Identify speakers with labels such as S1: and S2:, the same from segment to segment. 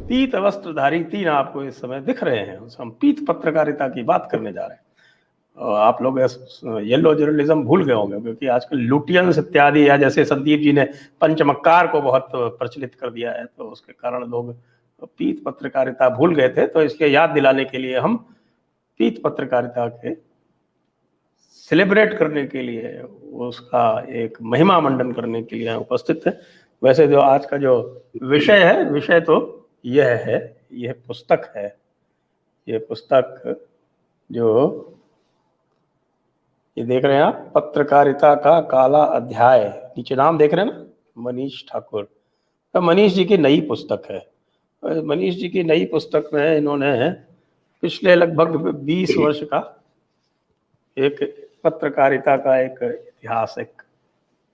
S1: पीत वस्त्रधारी 3 आपको इस समय दिख रहे हैं, हम पीत पत्रकारिता की बात करने जा रहे हैं। आप लोग येलो जर्नलिज्म भूल गए होंगे, क्योंकि आजकल लुटियंस इत्यादि, या जैसे संदीप जी ने पंचमक्कार को बहुत प्रचलित कर दिया है, तो उसके कारण लोग पीत पत्रकारिता भूल गए थे। तो इसके याद दिलाने के लिए हम पीत पत्रकारिता के सेलिब्रेट करने के लिए, उसका एक महिमा मंडन करने के लिए उपस्थित है। वैसे जो आज का जो विषय है, विषय तो यह है, यह पुस्तक है। ये पुस्तक जो ये देख रहे हैं आप, पत्रकारिता का काला अध्याय, नीचे नाम देख रहे हैं ना, मनीष ठाकुर। तो मनीष जी की नई पुस्तक है। मनीष जी की नई पुस्तक में इन्होंने पिछले लगभग 20 वर्ष का एक पत्रकारिता का एक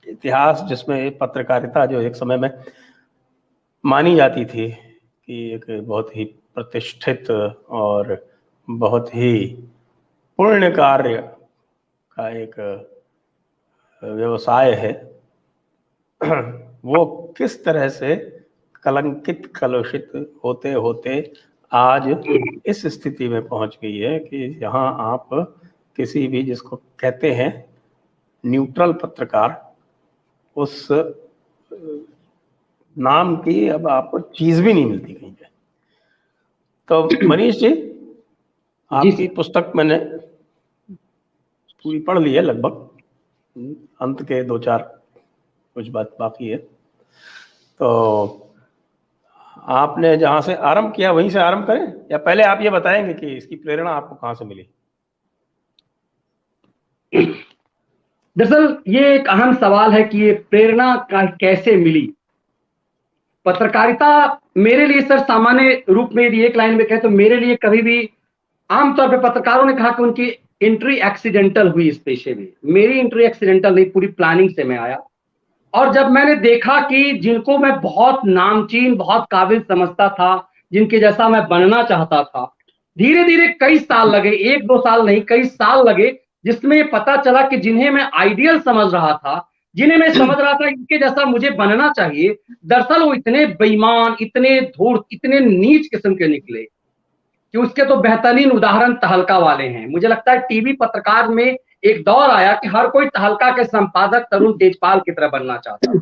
S1: इतिहास, जिसमें पत्रकारिता जो एक समय में मानी जाती थी कि एक बहुत ही प्रतिष्ठित और बहुत ही पुण्य कार्य का एक व्यवसाय है, वो किस तरह से कलंकित, कलुषित होते होते आज इस स्थिति में पहुंच गई है कि यहाँ आप किसी भी, जिसको कहते हैं न्यूट्रल पत्रकार, उस नाम की अब आपको चीज भी नहीं मिलती कहीं पे। तो मनीष जी, आपकी पुस्तक मैंने पूरी पढ़ ली है लगभग, अंत के 2-4 कुछ बात बाकी है। तो आपने जहां से आरंभ किया वहीं से आरंभ करें, या पहले आप ये बताएंगे कि इसकी प्रेरणा आपको कहां से मिली?
S2: दरअसल ये एक अहम सवाल है कि ये प्रेरणा कैसे मिली। पत्रकारिता मेरे लिए सर, सामान्य रूप में यदि एक लाइन में कहें तो मेरे लिए कभी भी, आमतौर पे पत्रकारों ने कहा कि उनकी एंट्री एक्सीडेंटल हुई इस पेशे में। मेरी एंट्री एक्सीडेंटल नहीं, पूरी प्लानिंग से मैं आया। और जब मैंने देखा कि जिनको मैं बहुत नामचीन, बहुत काबिल समझता था, जिनके जैसा मैं बनना चाहता था, धीरे धीरे कई साल लगे, 1-2 साल नहीं, कई साल लगे, जिसमें पता चला कि जिन्हें मैं आइडियल समझ रहा था, जिन्हें मैं समझ रहा था इनके जैसा मुझे बनना चाहिए, दरअसल वो इतने बेईमान, इतने धूर्त, इतने नीच किस्म के निकले कि उसके तो बेहतरीन उदाहरण तहलका वाले हैं। मुझे लगता है टीवी पत्रकार में एक दौर आया कि हर कोई तहलका के संपादक तरुण तेजपाल की तरह बनना चाहता,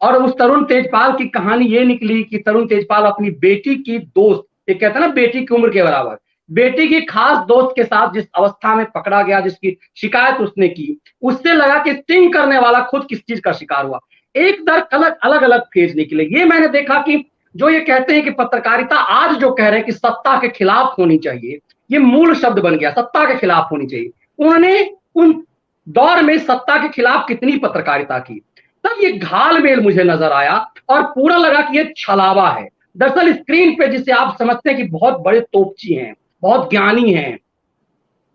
S2: और उस तरुण तेजपाल की कहानी ये निकली कि तरुण तेजपाल अपनी बेटी की दोस्त, ये कहते हैं ना बेटी की उम्र के बराबर, बेटी की खास दोस्त के साथ जिस अवस्था में पकड़ा गया, जिसकी शिकायत उसने की, उससे लगा कि स्टिंग करने वाला खुद किस चीज का शिकार हुआ। एक दर अलग अलग फेज निकले। ये मैंने देखा कि जो ये कहते हैं कि पत्रकारिता आज जो कह रहे हैं कि सत्ता के खिलाफ होनी चाहिए, ये मूल शब्द बन गया, सत्ता के खिलाफ होनी चाहिए। उन्होंने उन दौर में सत्ता के खिलाफ कितनी पत्रकारिता की, तब ये घालमेल मुझे नजर आया और पूरा लगा कि ये छलावा है। दरअसल स्क्रीन पे जिसे आप समझते हैं कि बहुत बड़े तोपची हैं, बहुत ज्ञानी हैं,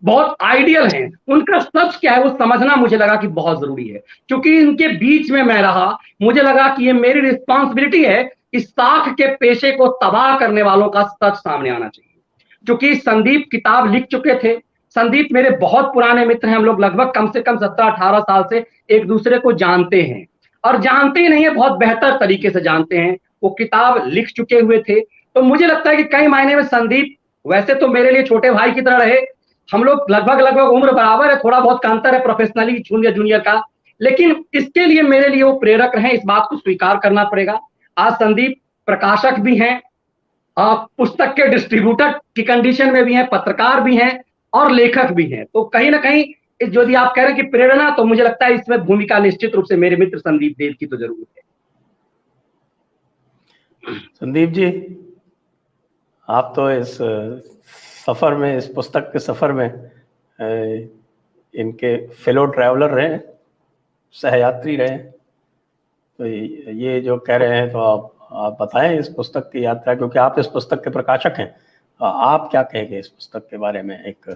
S2: बहुत आइडियल हैं, उनका सच क्या है वो समझना मुझे लगा कि बहुत जरूरी है। क्योंकि इनके बीच में मैं रहा, मुझे लगा कि ये मेरी रिस्पॉन्सिबिलिटी है कि साख के पेशे को तबाह करने वालों का सच सामने आना चाहिए। क्योंकि संदीप किताब लिख चुके थे, संदीप मेरे बहुत पुराने मित्र हैं, हम लोग लगभग कम से कम 17-18 साल से एक दूसरे को जानते हैं, और जानते ही नहीं है, बहुत बेहतर तरीके से जानते हैं। वो किताब लिख चुके हुए थे, तो मुझे लगता है कि कई मायने में संदीप वैसे तो मेरे लिए छोटे भाई की तरह रहे, हम लोग लगभग उम्र बराबर है, थोड़ा बहुत का अंतर है प्रोफेशनली जूनियर का, लेकिन इसके लिए मेरे लिए वो प्रेरक रहे, इस बात को स्वीकार करना पड़ेगा। आज संदीप प्रकाशक भी हैं, पुस्तक के डिस्ट्रीब्यूटर की कंडीशन में भी हैं, पत्रकार भी हैं और लेखक भी हैं। तो कहीं ना कहीं यदि आप कह रहे हैं कि प्रेरणा, तो मुझे लगता है इसमें भूमिका निश्चित रूप से मेरे मित्र संदीप देव की तो जरूर है।
S1: संदीप जी, आप तो इस सफर में, इस पुस्तक के सफर में इनके फेलो ट्रैवलर रहे, सहयात्री रहे, तो ये जो कह रहे हैं, तो आप बताएं इस पुस्तक की यात्रा, क्योंकि आप इस पुस्तक के प्रकाशक हैं। आप क्या कहेंगे इस पुस्तक के बारे में? एक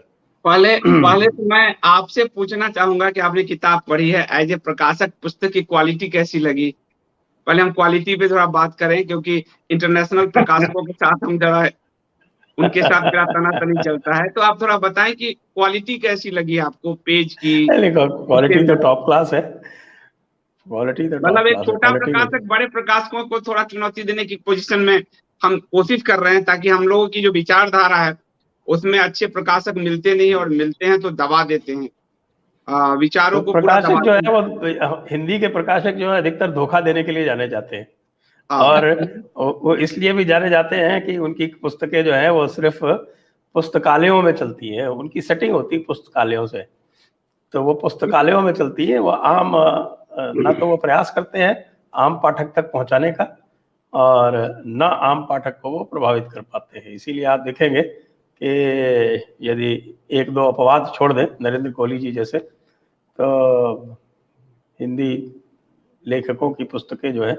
S3: पहले तो मैं आपसे पूछना चाहूंगा कि आपने किताब पढ़ी है, एज ए प्रकाशक पुस्तक की क्वालिटी कैसी लगी? पहले हम क्वालिटी पे थोड़ा बात करें, क्योंकि इंटरनेशनल प्रकाशकों के साथ हम जरा उनके साथ मेरा तनातनी चलता है, तो आप थोड़ा बताएं कि क्वालिटी कैसी लगी आपको पेज की?
S1: क्वालिटी तो टॉप क्लास है, क्वालिटी तो
S3: मतलब एक छोटा प्रकाशक बड़े प्रकाशकों को थोड़ा चुनौती देने की पोजीशन में हम कोशिश कर रहे हैं, ताकि हम लोगों की जो विचारधारा है उसमें अच्छे प्रकाशक मिलते नहीं, और मिलते हैं तो दबा देते हैं, विचारों
S1: तो
S3: को पूरा
S1: प्रकाशक जो
S3: दबाते
S1: है
S3: हैं।
S1: वो हिंदी के प्रकाशक जो है अधिकतर धोखा देने के लिए जाने जाते हैं,
S3: हाँ,
S1: और वो इसलिए भी जाने जाते हैं कि उनकी पुस्तकें जो है वो सिर्फ पुस्तकालयों में चलती हैं, उनकी सेटिंग होती है पुस्तकालयों से, तो वो पुस्तकालयों में चलती है, वो आम ना तो वो प्रयास करते हैं आम पाठक तक पहुंचाने का, और न आम पाठक को वो प्रभावित कर पाते हैं। इसीलिए आप देखेंगे कि यदि एक दो अपवाद छोड़ दें, नरेंद्र कोहली जी जैसे, तो हिंदी लेखकों की पुस्तकें जो है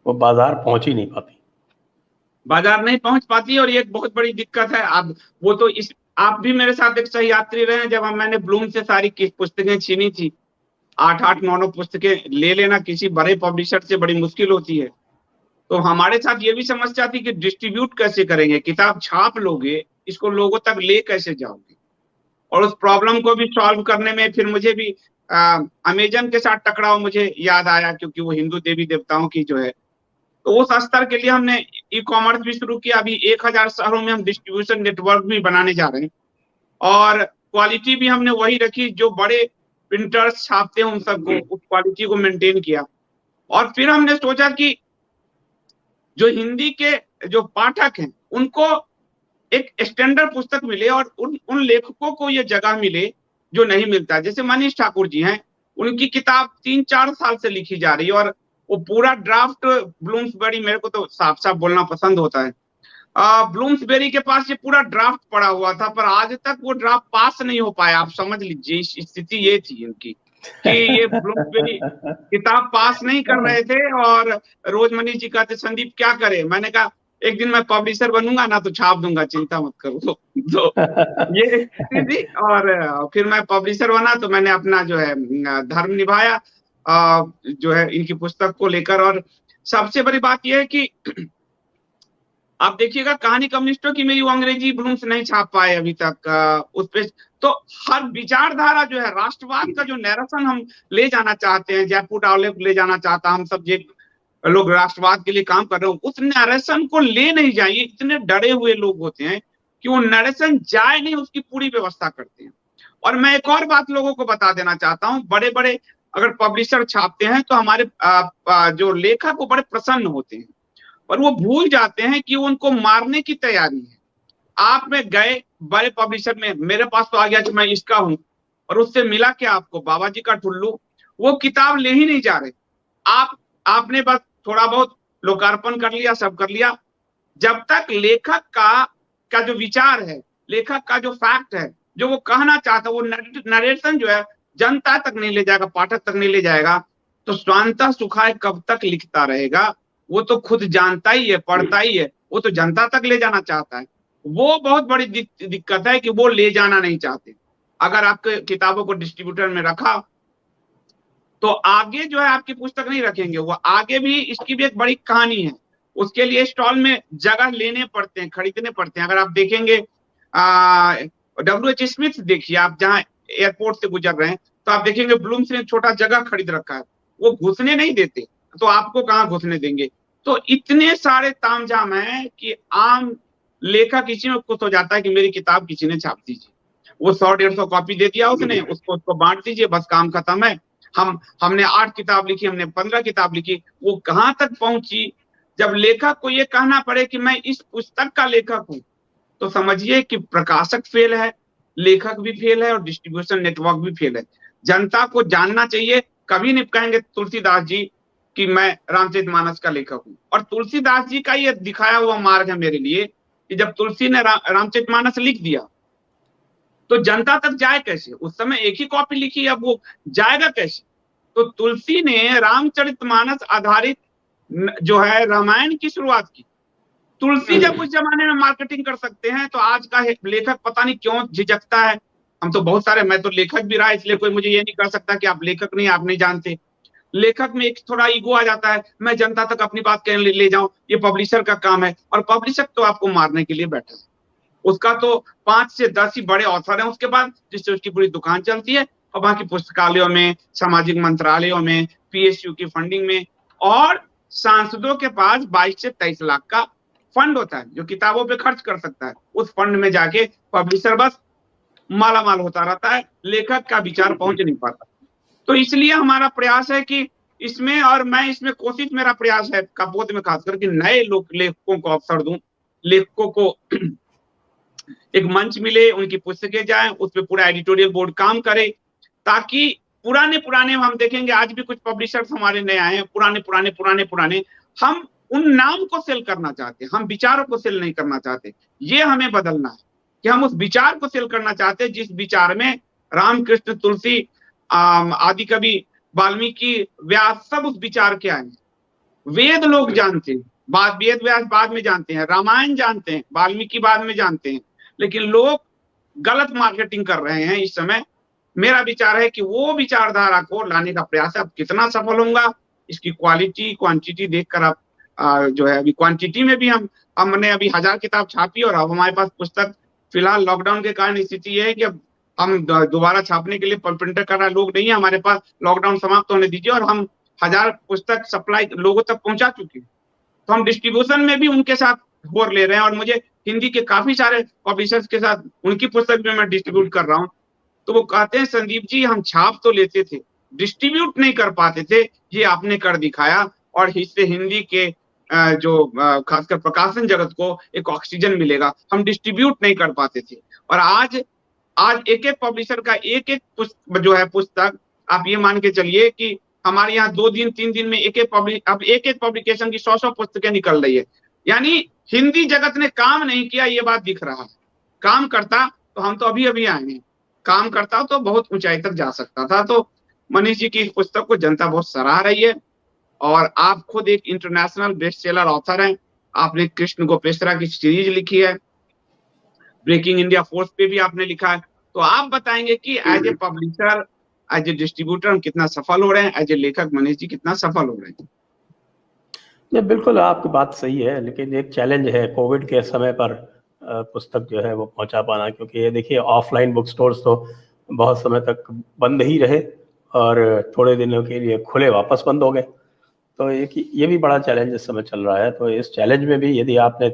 S1: वो बाजार पहुंच ही नहीं पाती,
S3: बाजार नहीं पहुंच पाती। और ये एक बहुत बड़ी दिक्कत है। अब वो तो इस आप भी मेरे साथ एक सही यात्री रहे हैं, जब मैंने ब्लूम से सारी पुस्तकें छीनी थी, 8-8, 9-9 पुस्तकें ले लेना किसी बड़े पब्लिशर से बड़ी मुश्किल होती है। तो हमारे साथ ये भी समस्या थी कि डिस्ट्रीब्यूट कैसे करेंगे, किताब छाप लोगे, इसको लोगों तक ले कैसे जाओगे। और उस प्रॉब्लम को भी सॉल्व करने में फिर मुझे भी अमेजन के साथ टकराव मुझे याद आया, क्योंकि वो हिंदू देवी देवताओं की जो है, तो उस स्तर के लिए हमने ई कॉमर्स भी शुरू किया। अभी 1000 शहरों में हम डिस्ट्रीब्यूशन नेटवर्क भी बनाने जा रहे हैं, और क्वालिटी भी हमने वही रखी जो बड़े प्रिंटर्स छापते हैं, उन सबको उस क्वालिटी को मेंटेन किया। और फिर हमने सोचा कि जो हिंदी के जो पाठक हैं उनको एक स्टैंडर्ड पुस्तक मिले, और उन लेखकों को ये जगह मिले जो नहीं मिलता। जैसे मनीष ठाकुर जी हैं, उनकी किताब 3-4 साल से लिखी जा रही है, और वो पूरा ड्राफ्ट ब्लूम्सबेरी, मेरे को तो साफ साफ बोलना पसंद होता है, ब्लूम्सबेरी के पास ये पूरा ड्राफ्ट पड़ा हुआ था, पर आज तक वो ड्राफ्ट पास नहीं हो पाया। आप समझ लीजिए स्थिति ये थी उनकी, कि ये ब्लूम्सबेरी किताब पास नहीं कर रहे थे। और रोजमनी जी कहते संदीप क्या करे, मैंने कहा एक दिन मैं पब्लिशर बनूंगा ना तो छाप दूंगा, चिंता मत करो। तो ये स्थिति थी, और फिर मैं पब्लिशर बना तो मैंने अपना जो है धर्म निभाया, जो है इनकी पुस्तक को लेकर। और सबसे बड़ी बात यह है कि आप देखिएगा, कहानी कम्युनिस्टों की मेरी वो अंग्रेजी ब्लूम्स नहीं छाप पाए अभी तक, उस पे तो हर विचारधारा जो है, राष्ट्रवाद का जो नैरेशन हम ले जाना चाहते हैं, जयपुर डावले ले जाना चाहता, हम सब जे लोग राष्ट्रवाद के लिए काम कर रहे हो, उस नैरेशन को ले नहीं जाइए। इतने डरे हुए लोग होते हैं कि वो नैरेशन जाए नहीं, उसकी पूरी व्यवस्था करते हैं। और मैं एक और बात लोगों को बता देना चाहता हूँ, बड़े बड़े अगर पब्लिशर छापते हैं तो हमारे जो लेखक वो बड़े प्रसन्न होते हैं, और वो भूल जाते हैं कि उनको मारने की तैयारी है। आप में गए बड़े पब्लिशर में, मेरे पास तो आ गया कि मैं इसका हूं, और उससे मिला क्या आपको, बाबा जी का ठुल्लू। वो किताब ले ही नहीं जा रहे, आपने बस थोड़ा बहुत लोकार्पण कर लिया, सब कर लिया। जब तक लेखक का जो विचार है, लेखक का जो फैक्ट है, जो वो कहना चाहता है, वो नरेशन जो है जनता तक नहीं ले जाएगा, पाठक तक नहीं ले जाएगा, तो स्वांतः सुखाय कब तक लिखता रहेगा। वो तो खुद जानता ही है, पढ़ता ही है, वो तो जनता तक ले जाना चाहता है। वो बहुत बड़ी दिक्कत है कि वो ले जाना नहीं चाहते। अगर आपके किताबों को डिस्ट्रीब्यूटर में रखा तो आगे जो है आपकी पुस्तक नहीं रखेंगे, वो आगे भी, इसकी भी एक बड़ी कहानी है। उसके लिए स्टॉल में जगह लेने पड़ते हैं, खरीदने पड़ते हैं। अगर आप देखेंगे WH स्मिथ देखिए, आप जहाँ एयरपोर्ट से गुजर रहे हैं तो आप देखेंगे ब्लूम्स ने छोटा जगह खरीद रखा है, वो घुसने नहीं देते, तो आपको कहाँ घुसने देंगे। तो इतने सारे तामझाम है कि आम लेखक इसी में खुश हो जाता है कि मेरी किताब किसी ने छाप दीजिए, वो 100-150 कॉपी दे दिया उसने, उसको बांट दीजिए, बस काम खत्म है। हमने 8 किताब लिखी, हमने 15 किताब लिखी, वो कहाँ तक पहुंची। जब लेखक को ये कहना पड़े कि मैं इस पुस्तक का लेखक हूं, तो समझिए कि प्रकाशक फेल है, लेखक भी फेल है, और डिस्ट्रीब्यूशन नेटवर्क भी फेल है। जनता को जानना चाहिए। कभी नहीं कहेंगे तुलसीदास जी कि मैं रामचरितमानस का लेखक हूं। और तुलसीदास जी का ये दिखाया हुआ मार्ग है मेरे लिए कि जब तुलसी ने रामचरितमानस लिख दिया तो जनता तक जाए कैसे। उस समय एक ही कॉपी लिखी, अब वो जाएगा कैसे। तो तुलसी ने रामचरितमानस आधारित जो है रामायण की शुरुआत की। तुलसी जब उस जमाने में मार्केटिंग कर सकते हैं तो आज का लेखक पता नहीं क्यों झिझकता है। हम तो बहुत सारे, मैं तो लेखक भी रहा, इसलिए कोई मुझे ये नहीं कर सकता कि आप लेखक नहीं, आप नहीं जानते। लेखक में एक थोड़ा ईगो आ जाता है, मैं जनता तक अपनी बात कहने ले जाऊं, ये पब्लिशर का काम है। और पब्लिशर तो आपको मारने के लिए बैठा है, उसका तो 5 से 10 ही बड़े ऑथर हैं उसके बाद, जिससे उसकी पूरी दुकान चलती है। और बाकी पुस्तकालयों में, सामाजिक मंत्रालयों में, PSU की फंडिंग में, और सांसदों के पास 22 से 23 लाख का फंड होता है जो किताबों पे खर्च कर सकता है, उस फंड में जाके पब्लिशर बस माला माल होता रहता है, लेखक का विचार पहुंच नहीं पाता। तो इसलिए हमारा प्रयास है कि इसमें, और मैं इसमें कोशिश, मेरा प्रयास है कपोत में खासकर कि नए लेखकों को अवसर दूं, लेखकों को एक मंच मिले, उनकी पुस्तकें जाएं, उस पर पूरा एडिटोरियल बोर्ड काम करे, ताकि पुराने हम देखेंगे आज भी कुछ पब्लिशर्स हमारे नए आए हैं, पुराने हम उन नाम को सेल करना चाहते हैं, हम विचारों को सेल नहीं करना चाहते। ये हमें बदलना है कि हम उस विचार को सेल करना चाहते हैं जिस विचार में रामकृष्ण, तुलसी, आदि कवि, वाल्मीकि, व्यास सब उस विचार के आए। वेद लोग जानते हैं, वेद व्यास बाद में जानते हैं, रामायण जानते हैं, वाल्मीकि बाद में जानते हैं, लेकिन लोग गलत मार्केटिंग कर रहे हैं इस समय। मेरा विचार है कि वो विचारधारा को लाने का प्रयास है। अब कितना सफल होगा इसकी क्वालिटी क्वांटिटी देखकर आप जो है, अभी क्वांटिटी में भी हमने अभी 1000 किताब छापी, और अब हमारे पास पुस्तक फिलहाल लॉकडाउन के कारण स्थिति है कि अब हम दोबारा छापने के लिए प्रिंटर करना लोग नहीं है हमारे पास, लॉकडाउन समाप्त होने दीजिए, और हम 1000 पुस्तक सप्लाई लोगों तक पहुंचा चुके हैं। तो हम डिस्ट्रीब्यूशन में भी उनके साथ बोर ले रहे हैं, और मुझे हिंदी के काफी सारे पब्लिशर्स के साथ उनकी पुस्तक भी मैं डिस्ट्रीब्यूट कर रहा हूँ। तो वो कहते हैं संदीप जी हम छाप तो लेते थे, डिस्ट्रीब्यूट नहीं कर पाते थे, ये आपने कर दिखाया, और इससे हिंदी के जो खासकर प्रकाशन जगत को एक ऑक्सीजन मिलेगा। हम डिस्ट्रीब्यूट नहीं कर पाते थे, और आज एक एक पब्लिशर का एक एक जो है पुस्तक, आप ये मान के चलिए कि हमारे यहाँ 2 दिन 3 दिन में एक एक पब्लिकेशन की 100 पुस्तकें निकल रही है। यानी हिंदी जगत ने काम नहीं किया, ये बात दिख रहा है। काम करता तो हम तो अभी आए हैं, काम करता तो बहुत ऊंचाई तक जा सकता था। तो मनीष जी की पुस्तक को जनता बहुत सराह रही है, और आप खुद एक इंटरनेशनल बेस्ट सेलर ऑथर हैं। आपने कृष्ण गोपेश्वरा की सीरीज लिखी है, ब्रेकिंग इंडिया फोर्स पे भी आपने लिखा है। तो आप बताएंगे कि as a publisher, as a distributor हम कितना सफल हो रहे हैं, एज ए लेखक मनीष जी कितना सफल हो रहे हैं?
S1: नहीं, बिल्कुल आपकी बात सही है, लेकिन एक चैलेंज है कोविड के समय पर पुस्तक जो है वो पहुंचा पाना, क्योंकि ये देखिए ऑफलाइन बुक स्टोर्स तो बहुत समय तक बंद ही रहे, और थोड़े दिनों के लिए खुले वापस बंद हो गए। तो ये भी बड़ा चैलेंज इस समय चल रहा है। तो इस चैलेंज में भी यदि आपने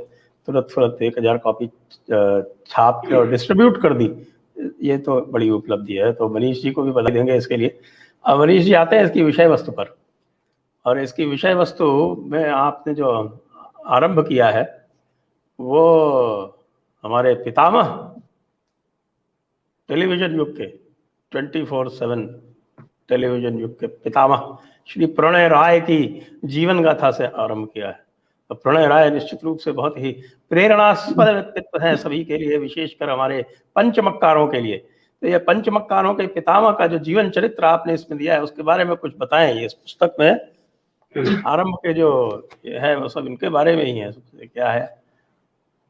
S1: तुरंत 1000 कॉपी छाप के और डिस्ट्रीब्यूट कर दी, ये तो बड़ी उपलब्धि है। तो मनीष जी को भी बधाई देंगे इसके लिए। अब मनीष जी आते हैं इसकी विषय वस्तु पर, और इसकी विषय वस्तु में आपने जो आरंभ किया है वो हमारे पितामह टेलीविजन युग के 24/7 टेलीविजन युग के पितामह श्री प्रणय राय की जीवन गाथा से आरंभ किया है। तो प्रणय राय निश्चित रूप से बहुत ही प्रेरणास्पद व्यक्तित्व है सभी के लिए, विशेषकर हमारे पंचमक्कारों के लिए। तो ये पंचमक्कारों के पितामह का जो जीवन चरित्र आपने इसमें दिया है उसके बारे में कुछ बताएं। ये इस पुस्तक में आरंभ के जो है वो सब इनके बारे में ही है। सबसे क्या है,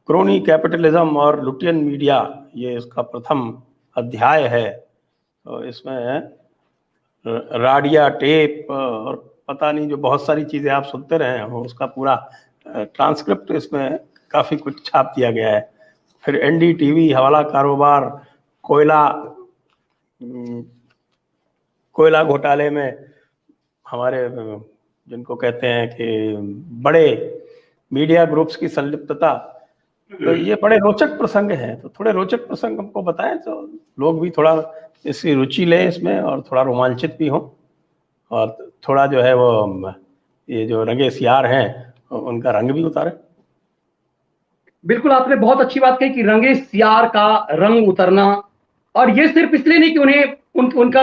S1: क्रोनी कैपिटलिज्म और लुटियन मीडिया, ये इसका प्रथम अध्याय है। तो इसमें राडिया टेप और पता नहीं जो बहुत सारी चीज़ें आप सुनते रहे हो, उसका पूरा ट्रांसक्रिप्ट इसमें काफ़ी कुछ छाप दिया गया है। फिर एनडीटीवी, हवाला कारोबार, कोयला घोटाले में हमारे जिनको कहते हैं कि बड़े मीडिया ग्रुप्स की संलिप्तता, तो ये बड़े रोचक प्रसंग हैं। तो थोड़े रोचक प्रसंग हमको बताएं तो लोग भी थोड़ा इसकी रुचि लें इसमें, और थोड़ा रोमांचित भी हों, और थोड़ा जो है वो ये जो रंगे सियार हैं उनका रंग भी उतारे।
S2: बिल्कुल, आपने बहुत अच्छी बात कही कि रंगे सियार का रंग उतरना, और ये सिर्फ इसलिए नहीं कि उन्हें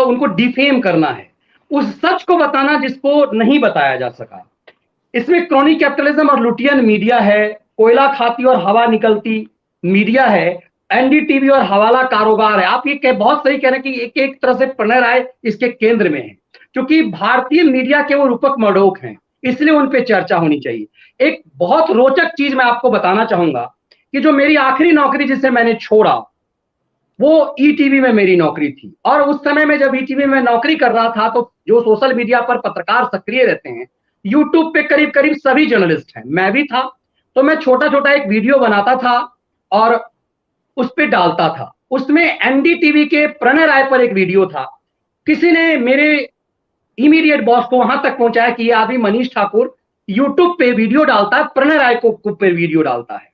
S2: उनको डिफेम करना है, उस सच को बताना जिसको नहीं बताया जा सका। इसमें क्रोनी कैपिटलिज्म और लुटियन मीडिया है, कोयला खाती और हवा निकलती मीडिया है, एनडीटीवी और हवाला कारोबार है। आप ये बहुत सही कह रहे हैं कि एक तरह से प्रणय राय इसके केंद्र में है, क्योंकि भारतीय मीडिया के वो रूपक मडोक हैं, इसलिए उन पे चर्चा होनी चाहिए। एक बहुत रोचक चीज मैं आपको बताना चाहूंगा कि जो मेरी आखिरी नौकरी जिसे मैंने छोड़ा वो ईटीवी में मेरी नौकरी थी, और उस समय में जब ईटीवी में नौकरी कर रहा था तो जो सोशल मीडिया पर पत्रकार सक्रिय रहते हैं, यूट्यूब पे करीब करीब सभी जर्नलिस्ट हैं, मैं भी था। तो मैं छोटा छोटा एक वीडियो बनाता था और उस पे डालता था। उसमें एनडीटीवी के प्रणय राय पर एक वीडियो था। किसी ने मेरे इमीडिएट बॉस को वहां तक पहुंचाया कि ये आदमी मनीष ठाकुर यूट्यूब पे वीडियो डालता है, प्रणय राय को पे वीडियो डालता है।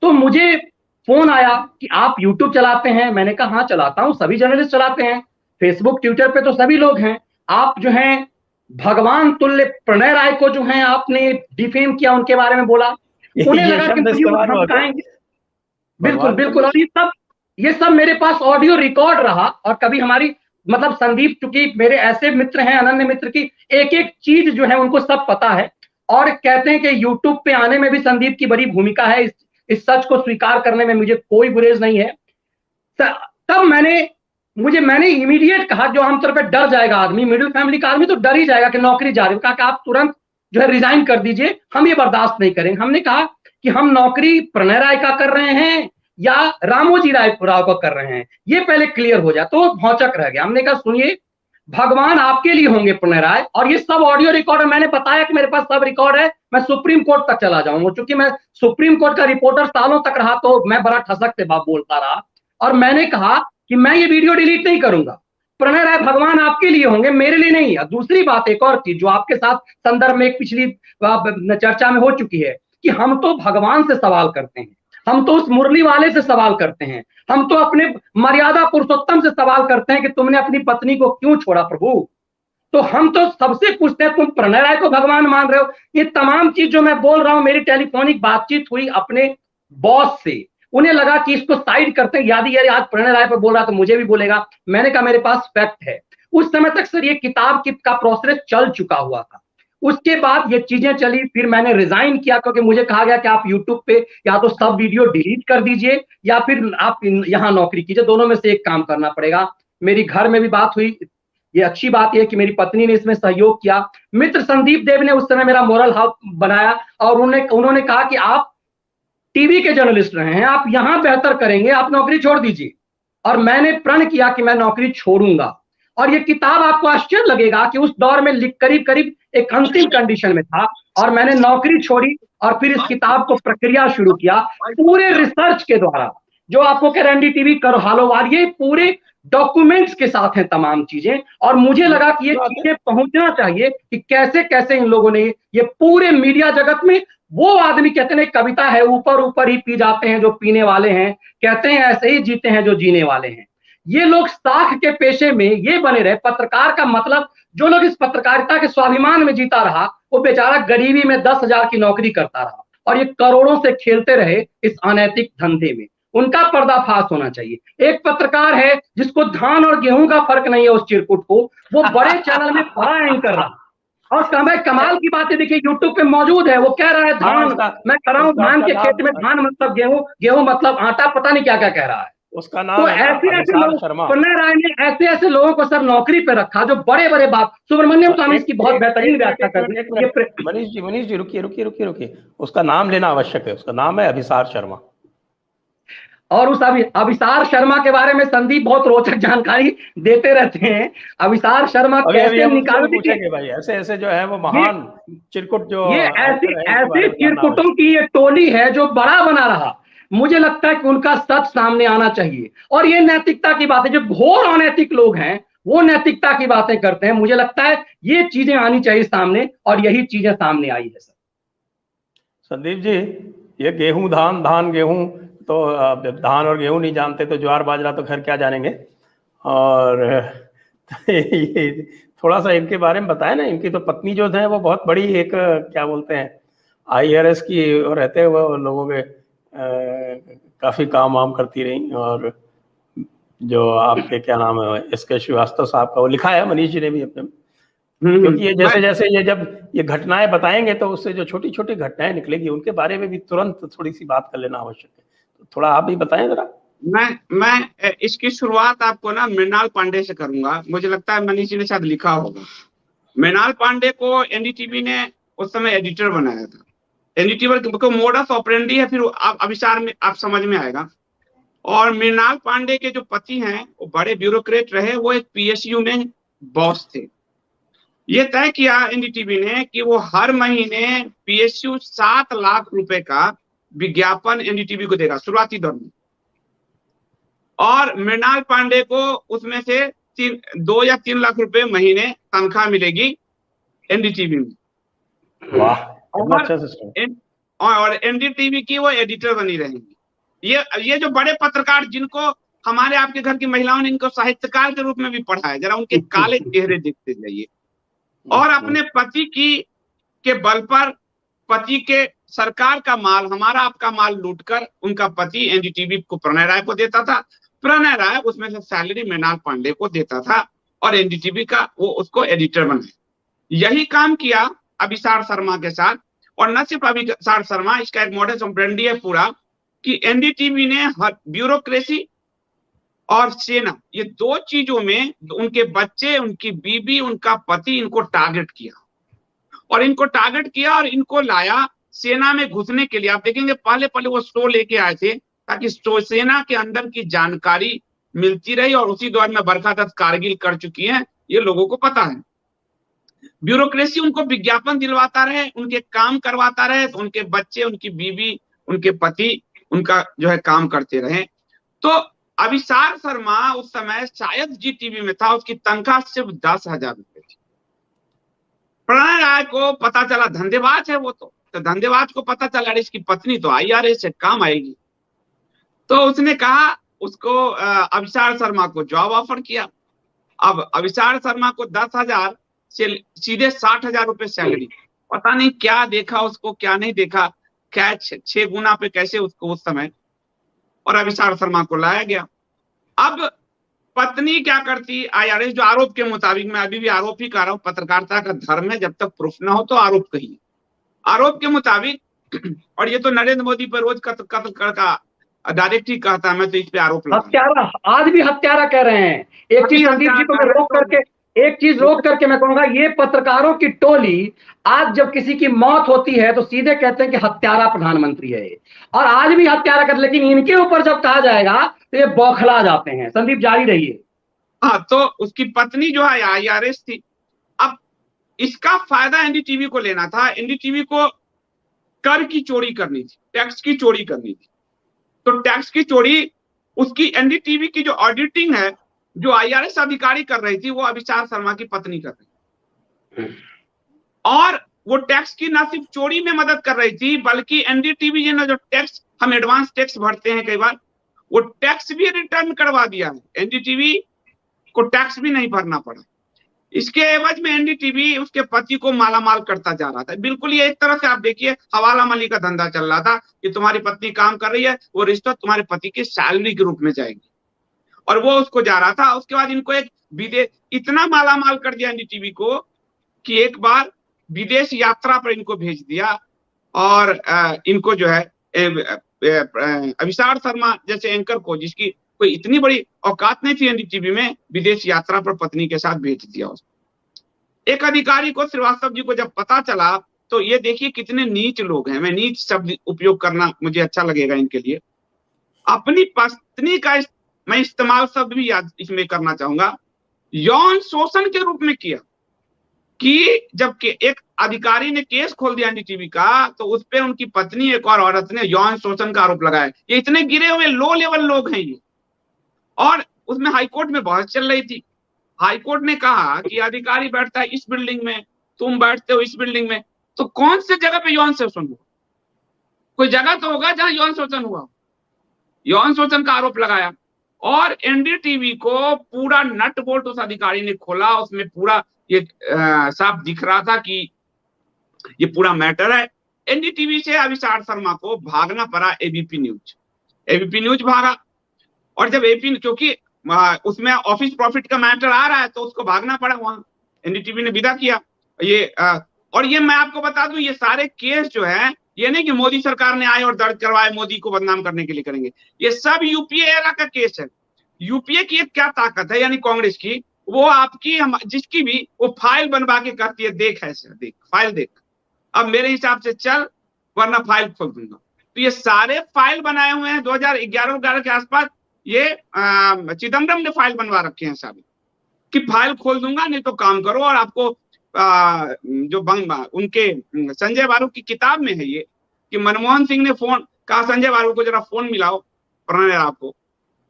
S2: तो मुझे फोन आया कि आप यूट्यूब चलाते हैं। मैंने कहा हाँ चलाता हूं, सभी जर्नलिस्ट चलाते हैं, फेसबुक ट्विटर पे तो सभी लोग हैं। आप जो हैं भगवान तुल्य प्रणय राय को जो है आपने डिफेम किया, उनके बारे में बोला, उन्हें
S1: ये
S2: लगा कि
S1: शब्द
S2: भाई वो
S1: इस्तेमाल हुआ क्या?
S2: धमकाएंगे। बिल्कुल
S1: भगवान
S2: बिल्कुल। और ये सब मेरे पास ऑडियो रिकॉर्ड रहा। और कभी हमारी मतलब संदीप, चूंकि मेरे ऐसे मित्र हैं अनन्य मित्र की, एक एक चीज जो है उनको सब पता है। और कहते हैं कि यूट्यूब पे आने में भी संदीप की बड़ी भूमिका है, इस सच को स्वीकार करने में मुझे कोई गुरेज नहीं है। तब मैंने इमीडिएट कहा, जो आमतौर पर डर जाएगा आदमी, मिडिल फैमिली का आदमी तो डर ही जाएगा कि नौकरी जा रही है, कहा कि आप तुरंत जो है रिजाइन कर दीजिए, हम ये बर्दाश्त नहीं करेंगे। हमने कहा कि हम नौकरी प्रणय राय का कर रहे हैं या रामोजी राव का कर रहे हैं, ये पहले क्लियर हो जाए। तो भौचक रह गया। हमने कहा सुनिए, भगवान आपके लिए होंगे प्रणय राय, और ये सब ऑडियो रिकॉर्ड है। मैंने बताया कि मेरे पास सब रिकॉर्ड है, मैं सुप्रीम कोर्ट तक चला जाऊंगा, क्योंकि मैं सुप्रीम कोर्ट का रिपोर्टर सालों तक रहा, तो मैं बड़ा ठसक से बात बोलता रहा। और मैंने कहा कि मैं ये वीडियो डिलीट नहीं करूंगा, प्रणय राय भगवान आपके लिए होंगे, मेरे लिए नहीं। दूसरी बात, एक और चीज जो आपके साथ संदर्भ में एक पिछली चर्चा में हो चुकी है, कि हम तो भगवान से सवाल करते हैं, हम तो उस मुरली वाले से सवाल करते हैं, हम तो अपने मर्यादा पुरुषोत्तम से सवाल करते हैं कि तुमने अपनी पत्नी को क्यों छोड़ा प्रभु। तो हम तो सबसे पूछते हैं, तुम प्रणय राय को भगवान मान रहे हो। ये तमाम चीज जो मैं बोल रहा हूं, मेरी टेलीफोनिक बातचीत हुई अपने बॉस से, उन्हें लगा कि इसको साइड करते हैं, यार आज प्रणय राय पर बोल रहा तो मुझे भी बोलेगा। मैंने कहा मेरे पास फैक्ट है। उस समय तक सर ये किताब का प्रोसेस चल चुका हुआ था। उसके बाद ये चीजें चली, फिर मैंने रिजाइन किया, क्योंकि मुझे कहा गया कि आप यूट्यूब पे या तो सब वीडियो डिलीट कर दीजिए या फिर आप यहाँ नौकरी कीजिए, दोनों में से एक काम करना पड़ेगा। मेरी घर में भी बात हुई। ये अच्छी बात यह कि मेरी पत्नी ने इसमें सहयोग किया। मित्र संदीप देव ने उस समय मेरा मोरल हाउस बनाया, और उन्होंने कहा कि आप टीवी के जर्नलिस्ट रहे हैं, आप यहां बेहतर करेंगे, आप नौकरी छोड़ दीजिए। और मैंने प्रण किया कि मैं नौकरी छोड़ूंगा। और ये किताब आपको आश्चर्य लगेगा कि उस दौर में करीब करीब एक अंतिम कंडीशन में था, और मैंने नौकरी छोड़ी और फिर इस किताब को प्रक्रिया शुरू किया पूरे रिसर्च के द्वारा, जो आपको कह एनडीटीवी करो हालोवार, ये पूरे डॉक्यूमेंट्स के साथ हैं तमाम चीजें। और मुझे लगा कि ये चीजें पहुंचना चाहिए कि कैसे कैसे इन लोगों ने ये पूरे मीडिया जगत में, वो आदमी कहते हैं कविता है, ऊपर ऊपर ही पी जाते हैं जो पीने वाले हैं, कहते हैं ऐसे ही जीते हैं जो जीने वाले हैं। ये लोग साख के पेशे में ये बने रहे। पत्रकार का मतलब, जो लोग इस पत्रकारिता के स्वाभिमान में जीता रहा, वो बेचारा गरीबी में 10,000 की नौकरी करता रहा, और ये करोड़ों से खेलते रहे इस अनैतिक धंधे में। उनका पर्दाफाश होना चाहिए। एक पत्रकार है जिसको धान और गेहूं का फर्क नहीं है, उस चिरकुट को, वो बड़े चैनल में बड़ा एंकर रहा। और कमाल की बात है, देखिए यूट्यूब पे मौजूद है, वो कह रहा है धान, मैं खड़ा हूं धान के खेत में, धान मतलब गेहूं, गेहूं मतलब आटा, पता नहीं क्या क्या कह रहा है।
S1: उसका नाम
S2: तो
S1: है
S2: ऐसे लोग,
S1: शर्मा।
S2: प्रणय राय ने ऐसे लोगों को सर नौकरी पे रखा जो बड़े बड़े बाप। सुब्रमण्यम स्वामी इसकी बहुत बेहतरीन व्याख्या करते हैं।
S1: मनीष जी रुकिए, उसका नाम लेना आवश्यक है। उसका नाम है अभिसार शर्मा।
S2: और उस अभिसार शर्मा के बारे में संदीप बहुत रोचक जानकारी देते रहते हैं। अभिसार शर्मा कैसे निकाले
S1: भाई, ऐसे जो है वो महान चिरकुट, जो
S2: ये ऐसे चिरकुटों की ये टोली है जो बड़ा बना रहा। मुझे लगता है कि उनका सच सामने आना चाहिए। और ये नैतिकता की बात है, जो घोर अनैतिक लोग हैं वो नैतिकता की बातें करते हैं। मुझे लगता है ये चीजें आनी चाहिए सामने, और यही चीजें सामने आई है। सर
S1: संदीप जी, ये गेहूं धान गेहूं, तो धान और गेहूं नहीं जानते तो ज्वार बाजरा तो खैर क्या जानेंगे। और ये थोड़ा सा इनके बारे में बताएं ना। इनकी तो पत्नी जो है वो बहुत बड़ी एक क्या बोलते हैं IRS की रहते हुए वो लोगों के काफी काम वाम करती रही। और जो आपके क्या नाम है SK श्रीवास्तव साहब का, वो लिखा है मनीष जी ने भी अपने, क्योंकि ये जैसे ये जब ये घटनाएं बताएंगे तो उससे जो छोटी छोटी घटनाएं निकलेगी उनके बारे में भी तुरंत थोड़ी सी बात कर लेना आवश्यक है। तो थोड़ा आप भी बताएं जरा।
S3: मैं इसकी शुरुआत आपको ना मृणाल पांडे से करूंगा। मुझे लगता है मनीष जी ने शायद लिखा होगा। मृणाल पांडे को एनडीटीवी ने उस समय एडिटर बनाया था। एनडीटीवी को मोडस ऑपरेंडी है, फिर आप अभिसार में आप समझ में आएगा। और मृणाल पांडे के जो पति हैं वो बड़े ब्यूरोक्रेट रहे, वो एक PSU में बॉस थे। ये तय किया एनडीटीवी ने कि वो हर महीने PSU 7 लाख रुपए का विज्ञापन एनडीटीवी को देगा शुरुआती दौर में। और मृणाल पांडे को उसमें से 2 या 3 लाख रुपए महीने तनख्वाह मिलेगी एनडीटीवी में।
S1: वाह। कितना अच्छा सिस्टम।
S3: और एनडीटीवी की वो एडिटर बनी रहेंगी। ये जो बड़े पत्रकार जिनको हमारे आपके घर की महिलाओं ने इनको साहित्यकार के रूप में भी पढ़ा है, जरा उनके काले चेहरे देखते जाइए। और अपने पति के बल पर, पति के सरकार का माल, हमारा आपका माल लूटकर उनका पति एनडीटीवी को प्रणय राय को देता था। प्रणय राय उसमें से सैलरी मृणाल पांडे को देता था और एनडीटीवी का वो उसको एडिटर बनाया। यही काम किया अभिसार शर्मा के साथ। और न सिर्फ अभिसार शर्मा, इसका एक मॉडस ऑपरेंडी है पूरा कि एनडीटीवी ने ब्यूरोक्रेसी और सेना, ये दो चीजों में उनके बच्चे, उनकी बीबी, उनका पति, इनको टारगेट किया और इनको लाया सेना में घुसने के लिए। आप देखेंगे पहले वो शो लेके आए थे ताकि सेना के अंदर की जानकारी मिलती रही, और उसी दौर में बरखा दत्त कारगिल कर चुकी है, ये लोगों को पता है। ब्यूरोक्रेसी उनको विज्ञापन दिलवाता रहे, उनके काम करवाता रहे, तो उनके बच्चे, उनकी बीबी, उनके पति उनका जो है काम करते रहे। तो अभिसार शर्मा उस समय शायद जी टीवी में था, उसकी तनख्वाह सिर्फ 10,000 रुपए थी। प्रणय राय को पता चला धंधेबाज है वो, तो धंधेबाज को पता चला इसकी पत्नी तो IRS से काम आएगी, तो उसने कहा उसको अभिसार शर्मा को जॉब ऑफर किया। अब अभिसार शर्मा को 10,000 से सीधे 60,000 रुपए सैलरी, पता नहीं क्या देखा उसको, क्या नहीं देखा, क्या 6 गुना पे कैसे उसको उस समय, और अभिसार शर्मा को लाया गया। अब पत्नी क्या करती, IRS जो आरोप के मुताबिक, मैं अभी भी आरोप ही कर रहा हूं, पत्रकारिता का धर्म है, जब तक प्रूफ ना हो तो आरोप कहिए। आरोप के मुताबिक, और ये तो नरेंद्र मोदी पर रोज कत्ल का डायरेक्ट ही कहता है, मैं तो इस पे आरोप लगा,
S2: हत्यारा, आज भी हत्यारा कह रहे हैं। एक चीज संदीप जी को मैं रोक करके मैं कहूंगा, ये पत्रकारों की टोली आज जब किसी की मौत होती है तो सीधे कहते हैं कि हत्यारा प्रधानमंत्री है, और आज भी हत्यारा कर, लेकिन इनके ऊपर जब कहा जाएगा तो ये बौखला जाते हैं। संदीप जारी रहिए।
S3: हाँ, तो उसकी पत्नी जो है IRS थी। अब इसका फायदा एनडीटीवी को लेना था, एनडीटीवी को कर की चोरी करनी थी, टैक्स की चोरी करनी थी। तो टैक्स की चोरी उसकी एनडीटीवी की जो ऑडिटिंग है, जो IRS अधिकारी कर रही थी, वो अभिसार शर्मा की पत्नी कर रही थी। और वो टैक्स की ना सिर्फ चोरी में मदद कर रही थी, बल्कि एनडीटीवी ने जो टैक्स, हम एडवांस टैक्स भरते हैं कई बार, वो टैक्स भी रिटर्न करवा दिया है। एनडीटीवी को टैक्स भी नहीं भरना पड़ा। इसके एवज में एनडीटीवी उसके पति को मालामाल करता जा रहा था। बिल्कुल ये एक तरह से आप देखिए हवाला माली का धंधा चल रहा था कि तुम्हारी पत्नी काम कर रही है, वो रिश्वत तुम्हारे पति की सैलरी के रूप में जाएगी, और वो उसको जा रहा था। उसके बाद इनको एक विदेश, इतना मालामाल कर दिया एनडीटीवी को कि एक बार विदेश यात्रा पर इनको भेज दिया, और इनको जो है अभिसार शर्मा जैसे एंकर को, जिसकी कोई इतनी बड़ी औकात नहीं थी एनडीटीवी में, विदेश यात्रा पर पत्नी के साथ भेज दिया उसको। एक अधिकारी को, श्रीवास्तव जी को जब पता चला, तो ये देखिए कितने नीच लोग हैं, मैं नीच शब्द उपयोग करना मुझे अच्छा लगेगा इनके लिए। अपनी पत्नी का मैं इस्तेमाल शब्द भी याद इसमें करना चाहूंगा, यौन शोषण के रूप में किया। कि जब एक अधिकारी ने केस खोल दिया एनडीटीवी का, तो उस पर उनकी पत्नी, एक और औरत ने यौन शोषण का आरोप लगाया। ये इतने गिरे हुए लो लेवल लोग हैं ये। और उसमें हाईकोर्ट में बहस चल रही थी। हाईकोर्ट ने कहा कि अधिकारी बैठता है इस बिल्डिंग में, तुम बैठते हो इस बिल्डिंग में, तो कौन से जगह पे यौन शोषण हुआ? कोई जगह तो होगा जहां यौन शोषण हुआ। यौन शोषण का आरोप लगाया, और एनडीटीवी को पूरा नट बोल्ट उस अधिकारी ने खोला। उसमें पूरा ये साफ दिख रहा था कि ये पूरा मैटर है। एनडीटीवी से अभिसार शर्मा को भागना पड़ा एबीपी न्यूज भागा। और जब एबीपी, क्योंकि उसमें ऑफिस प्रॉफिट का मैटर आ रहा है, तो उसको भागना पड़ा, वहां एनडीटीवी ने विदा किया ये। और ये मैं आपको बता दूं, ये सारे केस जो है, ये नहीं कि मोदी सरकार ने आए और दर्ज करवाए, मोदी को बदनाम करने के लिए करेंगे, ये सब यूपीए एरा का केस है। यूपीए की एक क्या ताकत है, यानी कांग्रेस की, वो आपकी जिसकी भी वो फाइल बनवा के कहती है, देख ऐसे, देख फाइल देख, अब मेरे हिसाब से चल, वरना फाइल खोल दूंगा। तो ये सारे फाइल बनाए हुए हैं 2011 के आसपास। ये चिदम्बरम ने फाइल बनवा रखे हैं साहब, कि फाइल खोल दूंगा, नहीं तो काम करो। और आपको जो उनके संजय बारू की किताब में है ये, कि मनमोहन सिंह ने फोन कहा संजय बारू को जरा फोन मिलाओ प्रणय राव को,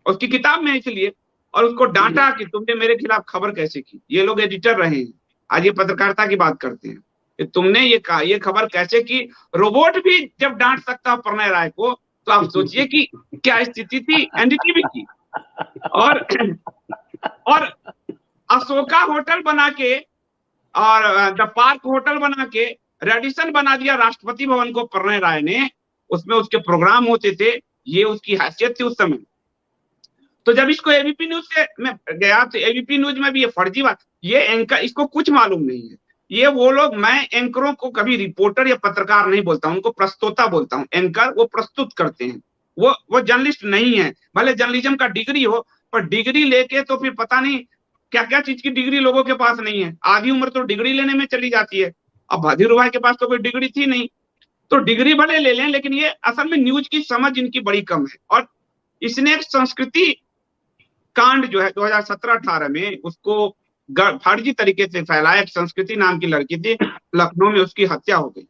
S3: उसकी किताब में इसलिए, और उसको डांटा कि तुमने मेरे खिलाफ खबर कैसे की। ये लोग एडिटर रहे हैं, आज ये पत्रकारिता की बात करते हैं। कि तुमने ये खबर कैसे की, रोबोट भी जब डांट सकता है प्रणय राय को, तो आप सोचिए कि क्या स्थिति थी एनडीटीवी की। और अशोका होटल बना के और द पार्क होटल बना के रेडिसन बना दिया राष्ट्रपति भवन को प्रणय राय ने, उसमें उसके प्रोग्राम होते थे, ये उसकी हैसियत थी उस समय। तो जब इसको एबीपी न्यूज से मैं गया तो एबीपी न्यूज में भी ये फर्जी बात, ये एंकर, इसको कुछ मालूम नहीं है। ये वो लोग, मैं एंकरों को कभी रिपोर्टर या पत्रकार नहीं बोलता हूं, उनको प्रस्तोता बोलता हूं। एंकर वो प्रस्तुत करते हैं, वो जर्नलिस्ट नहीं है। भले जर्नलिज्म का डिग्री हो, पर डिग्री लेके तो फिर पता नहीं क्या क्या चीज की डिग्री लोगों के पास नहीं है। आधी उम्र तो डिग्री लेने में चली जाती है। अब भादीर भाई के पास तो कोई डिग्री थी नहीं, तो डिग्री भले ले लें, लेकिन ये असल में न्यूज की समझ इनकी बड़ी कम है। और इसने एक संस्कृति कांड जो है 2017-18 में उसको फर्जी तरीके से फैलाया। एक संस्कृति नाम की लड़की थी, लखनऊ में उसकी हत्या हो गई।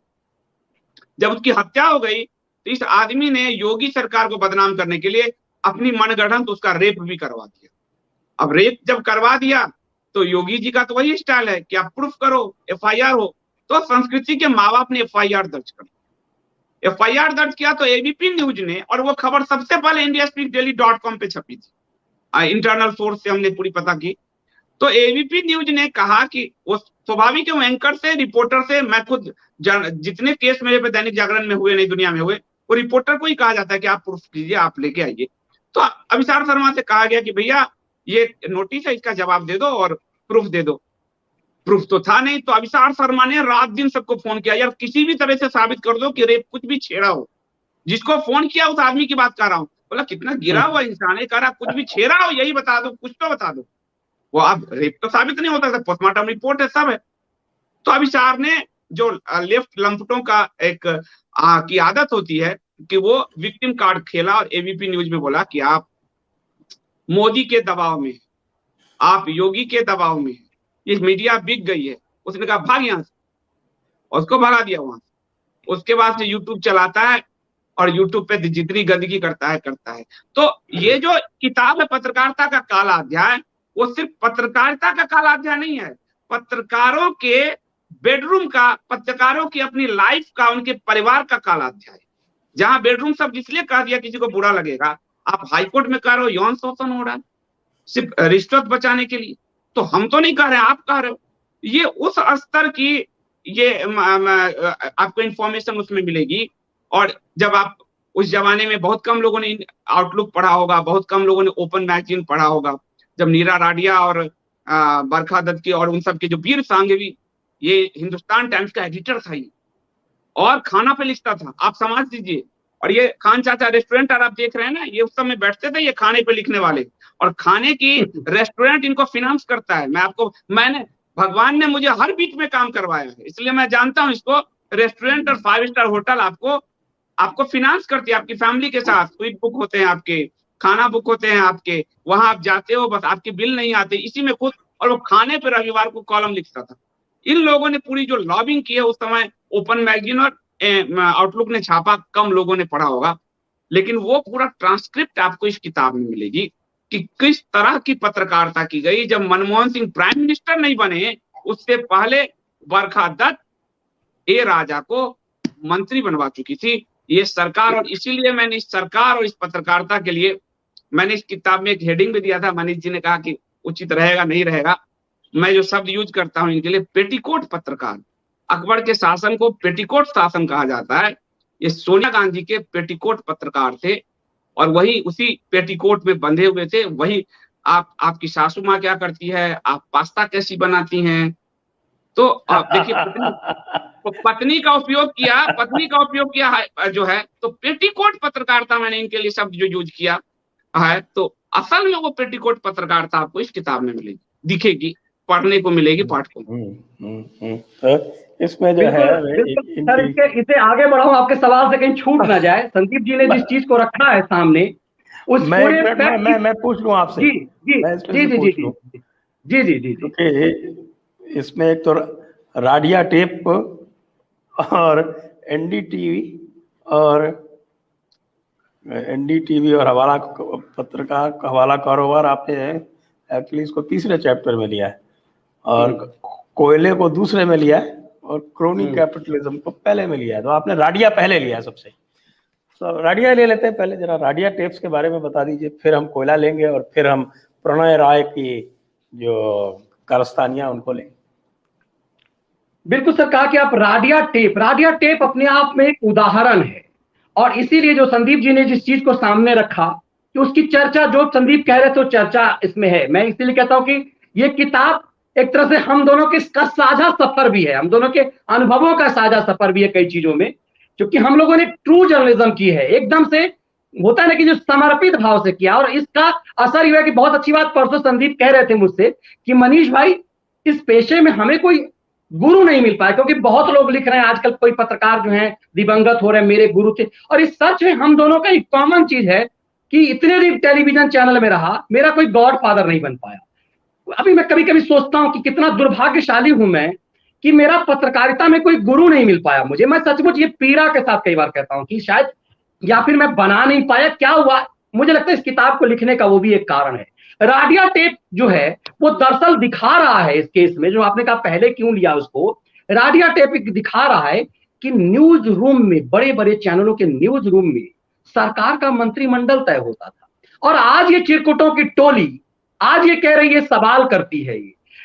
S3: जब उसकी हत्या हो गई तो इस आदमी ने योगी सरकार को बदनाम करने के लिए अपनी मनगढ़ंत उसका रेप भी करवा दिया। अब रेप जब करवा दिया तो योगी जी का तो वही स्टाइल है कि आप प्रूफ करो, एफआईआर हो। तो संस्कृति के माँ बाप ने एफआईआर दर्ज कर, एफआईआर दर्ज किया तो एबीपी न्यूज ने, और वो खबर सबसे पहले indiaspeakdaily.com पे छपी थी, इंटरनल सोर्स से हमने पूरी पता की। तो एबीपी न्यूज ने कहा कि वो स्वाभाविक है, एंकर से, रिपोर्टर से, मैं खुद जितने केस मेरे पे दैनिक जागरण में हुए, नई दुनिया में हुए, वो रिपोर्टर को ही कहा जाता है कि आप प्रूफ कीजिए, आप लेके आइए। तो अभिसार शर्मा से कहा गया कि भैया ये नोटिस है, इसका जवाब दे दो और प्रूफ दे दो। प्रूफ तो था नहीं। तो अभिसार शर्मा ने रात दिन सबको फोन किया, यार किसी भी तरह से साबित कर दो कि रेप कुछ भी छेड़ा हो। जिसको फोन किया उस आदमी की बात कर रहा हूँ, बोला कितना गिरा हुआ इंसान है, कह रहा कुछ भी छेड़ा हो यही बता दो, कुछ तो बता दो। वो अब रेप तो साबित नहीं होता था, पोस्टमार्टम रिपोर्ट है, सब है। तो अभिसार ने, जो लेफ्ट लंपटों का एक की आदत होती है कि वो विक्टिम कार्ड खेला और एबीपी न्यूज में बोला कि आप मोदी के दबाव में, आप योगी के दबाव में, ये मीडिया बिक गई है। उसने कहा भाग यहां से, और उसको भगा दिया वहां से। उसके बाद से यूट्यूब चलाता है और यूट्यूब पे जितनी गंदगी करता है। तो ये जो किताब है पत्रकारिता का काला अध्याय, वो सिर्फ पत्रकारिता का काला अध्याय नहीं है, पत्रकारों के बेडरूम का, पत्रकारों की अपनी लाइफ का, उनके परिवार का काला अध्याय। जहां बेडरूम शब्द इसलिए कह दिया किसी को बुरा लगेगा, आप हाईकोर्ट में कह रहे हो यौन शोषण हो रहा है सिर्फ रिश्वत बचाने के लिए, तो हम तो नहीं कह रहे, आप कह रहे हो। ये उस स्तर की ये आपको इंफॉर्मेशन उसमें मिलेगी। और जब आप उस जमाने में, बहुत कम लोगों ने आउटलुक पढ़ा होगा, बहुत कम लोगों ने ओपन मैगजीन पढ़ा होगा, जब नीरा राडिया और बरखा दत्त की और उन सब के जो वीर सांघवी, ये हिंदुस्तान टाइम्स का एडिटर था ये, और खाना पे लिखता था, आप समझ लीजिए। और ये खान चाचा रेस्टोरेंट और आप देख रहे हैं ना, ये उस समय बैठते थे ये खाने पे लिखने वाले, और खाने की रेस्टोरेंट इनको फिनांस करता है। भगवान ने मुझे हर बीच में काम करवाया है, इसलिए मैं जानता हूं इसको। रेस्टोरेंट और 5 स्टार होटल आपको फिनांस करती है, आपकी फैमिली के साथ स्वीट बुक होते हैं, आपके खाना बुक होते हैं, आपके वहां आप जाते हो, बस आपके बिल नहीं आते इसी में खुद। और वो खाने पे रविवार को कॉलम लिखता था। इन लोगों ने पूरी जो लॉबिंग की है उस समय, ओपन मैगजीन और आउटलुक ने छापा, कम लोगों ने पढ़ा होगा, लेकिन वो पूरा ट्रांसक्रिप्ट आपको इस किताब में मिलेगी कि किस तरह की पत्रकारिता की गई। जब मनमोहन सिंह प्राइम मिनिस्टर नहीं बने, उससे पहले बरखा दत्त ए राजा को मंत्री बनवा चुकी थी ये सरकार। और इसीलिए मैंने इस सरकार और इस पत्रकारिता के लिए मैंने इस किताब में एक हेडिंग भी दिया था। मनीष जी ने कहा कि उचित रहेगा नहीं रहेगा, मैं जो शब्द यूज करता हूं इनके लिए, पेटीकोट पत्रकार। अकबर के शासन को पेटीकोट शासन कहा जाता है। ये सोनिया गांधी के पेटीकोट पत्रकार थे, और वही उसी पेटीकोट में बंधे हुए थे। वही आपकी सासू माँ क्या करती है, आप पास्ता कैसी बनाती हैं, तो आप देखिए पत्नी का उपयोग किया जो है, तो पेटीकोट पत्रकारिता मैंने इनके लिए शब्द जो यूज किया है, तो असल में वो पेटीकोट पत्रकारिता आपको इस किताब में मिलेगी, दिखेगी, पढ़ने को मिलेगी पाठकों को।
S1: तो इसमें जो है
S2: सर, इसे आगे बढ़ाऊं, आपके सवाल से कहीं छूट ना जाए। संदीप जी ने जिस चीज को रखा है सामने, उस
S1: मैं पूछ लूं आपसे।
S2: जी जी जी जी जी जी जी जी जी।
S1: इसमें एक तो राडिया टेप और एनडीटीवी और हवाला पत्रकार हवाला कारोबार आपने एक्चुअली इसको तीसरे चैप्टर में लिया है, और कोयले को दूसरे में लिया है, और क्रोनी कैपिटलिज्म को पहले में लिया है। तो आपने राडिया पहले लिया सबसे, तो राडिया ले लेते हैं पहले। जरा राडिया टेप्स के बारे में बता दीजिए, फिर हम कोयला लेंगे और फिर हम प्रणय राय की जो कारस्तानियां उनको लेंगे।
S2: बिल्कुल सर, कहा कि आप राडिया टेप अपने आप में एक उदाहरण है, और इसीलिए जो संदीप जी ने जिस चीज को सामने रखा कि उसकी चर्चा, जो संदीप कह रहे थे चर्चा इसमें है। मैं इसीलिए कहता हूं कि ये किताब एक तरह से हम दोनों के का साझा सफर भी है, हम दोनों के अनुभवों का साझा सफर भी है कई चीजों में, क्योंकि हम लोगों ने ट्रू जर्नलिज्म की है, एकदम से होता है ना कि जो समर्पित भाव से किया। और इसका असर यह है कि बहुत अच्छी बात परसों संदीप कह रहे थे मुझसे कि मनीष भाई, इस पेशे में हमें कोई गुरु नहीं मिल पाया, क्योंकि बहुत लोग लिख रहे हैं आजकल, कोई पत्रकार जो हैं दिवंगत हो रहे हैं, मेरे गुरु थे। और इस सच है, हम दोनों का एक कॉमन चीज है कि इतने दिन टेलीविजन चैनल में रहा, मेरा कोई गॉड फादर नहीं बन पाया। अभी मैं कभी कभी सोचता हूं कि कितना दुर्भाग्यशाली हूं मैं कि मेरा पत्रकारिता में कोई गुरु नहीं मिल पाया मुझे। मैं सचमुच ये पीड़ा के साथ कई बार कहता हूं कि शायद या फिर मैं बना नहीं पाया, क्या हुआ। मुझे लगता है इस किताब को लिखने का वो भी एक कारण है। राडिया टेप जो है वो दरअसल दिखा रहा है इस केस में, जो आपने कहा पहले क्यों लिया उसको, राडिया टेप दिखा रहा है कि न्यूज रूम में, बड़े बड़े चैनलों के न्यूज रूम में सरकार का मंत्रिमंडल तय होता था। और आज ये चिरकुटों की टोली आज ये कह रही है, सवाल करती है,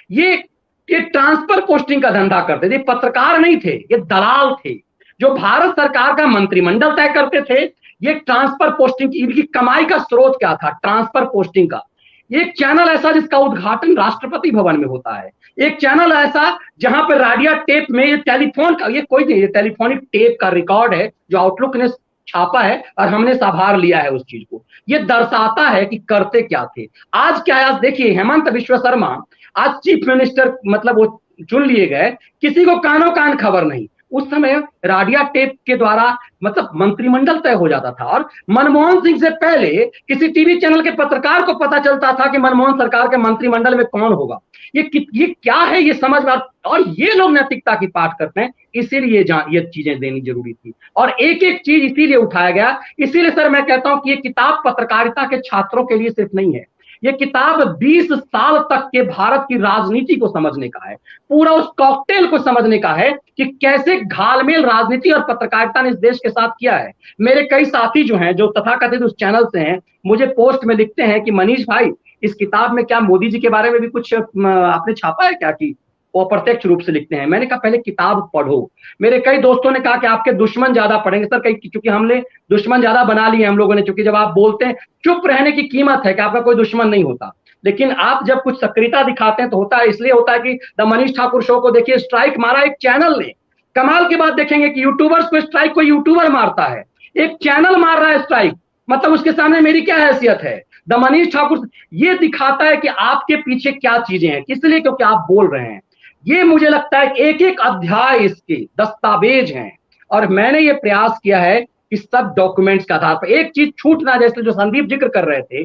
S2: ये ट्रांसफर पोस्टिंग का धंधा करते थे, पत्रकार नहीं थे, ये दलाल थे जो भारत सरकार का मंत्रिमंडल तय करते थे। ये ट्रांसफर पोस्टिंग की इनकी कमाई का स्रोत क्या था? ट्रांसफर पोस्टिंग का। एक चैनल ऐसा जिसका उद्घाटन राष्ट्रपति भवन में होता है, एक चैनल ऐसा जहां पर राडिया टेप में ये टेलीफोन का, ये कोई नहीं, ये टेलीफोनिक टेप का रिकॉर्ड है जो आउटलुक ने छापा है और हमने साभार लिया है उस चीज को। ये दर्शाता है कि करते क्या थे। आज क्या है, आज देखिए हेमंत विश्व शर्मा आज चीफ मिनिस्टर, मतलब वो चुन लिए गए, किसी को कानो कान खबर नहीं। उस समय राडिया टेप के द्वारा मतलब मंत्रिमंडल तय हो जाता था, और मनमोहन सिंह से पहले किसी टीवी चैनल के पत्रकार को पता चलता था कि मनमोहन सरकार के मंत्रिमंडल में कौन होगा। ये क्या है, ये समझ में। और ये लोग नैतिकता की पाठ करते हैं, इसीलिए ये चीजें देनी जरूरी थी, और एक एक चीज इसीलिए उठाया गया। इसीलिए सर मैं कहता हूं कि ये किताब पत्रकारिता के छात्रों के लिए सिर्फ नहीं है, ये किताब 20 साल तक के भारत की राजनीति को समझने का है, पूरा उस कॉकटेल को समझने का है कि कैसे घालमेल राजनीति और पत्रकारिता ने इस देश के साथ किया है। मेरे कई साथी जो हैं, जो तथाकथित उस चैनल से हैं, मुझे पोस्ट में लिखते हैं कि मनीष भाई, इस किताब में क्या मोदी जी के बारे में भी कुछ आपने छापा है क्या? कि वो अप्रत्यक्ष रूप से लिखते हैं। मैंने कहा पहले किताब पढ़ो। मेरे कई दोस्तों ने कहा कि आपके दुश्मन ज्यादा पढ़ेंगे। सर क्योंकि हमने दुश्मन ज्यादा बना लिए हम लोगों ने, क्योंकि जब आप बोलते हैं, चुप रहने की कीमत है कि आपका कोई दुश्मन नहीं होता, लेकिन आप जब कुछ सक्रियता दिखाते हैं तो होता है, इसलिए होता है कि द मनीष ठाकुर शो को देखिए, स्ट्राइक मारा एक चैनल ने। कमाल की बात देखेंगे कि यूट्यूबर्स को स्ट्राइक कोई यूट्यूबर मारता है, एक चैनल मार रहा है स्ट्राइक, मतलब उसके सामने मेरी क्या हैसियत है? द मनीष ठाकुर, ये दिखाता है कि आपके पीछे क्या चीजें हैं, किस लिए, क्योंकि आप बोल रहे हैं। ये मुझे लगता है एक एक अध्याय इसके दस्तावेज हैं, और मैंने ये प्रयास किया है कि सब डॉक्यूमेंट्स के आधार पर एक चीज छूट ना, जैसे जो संदीप जिक्र कर रहे थे,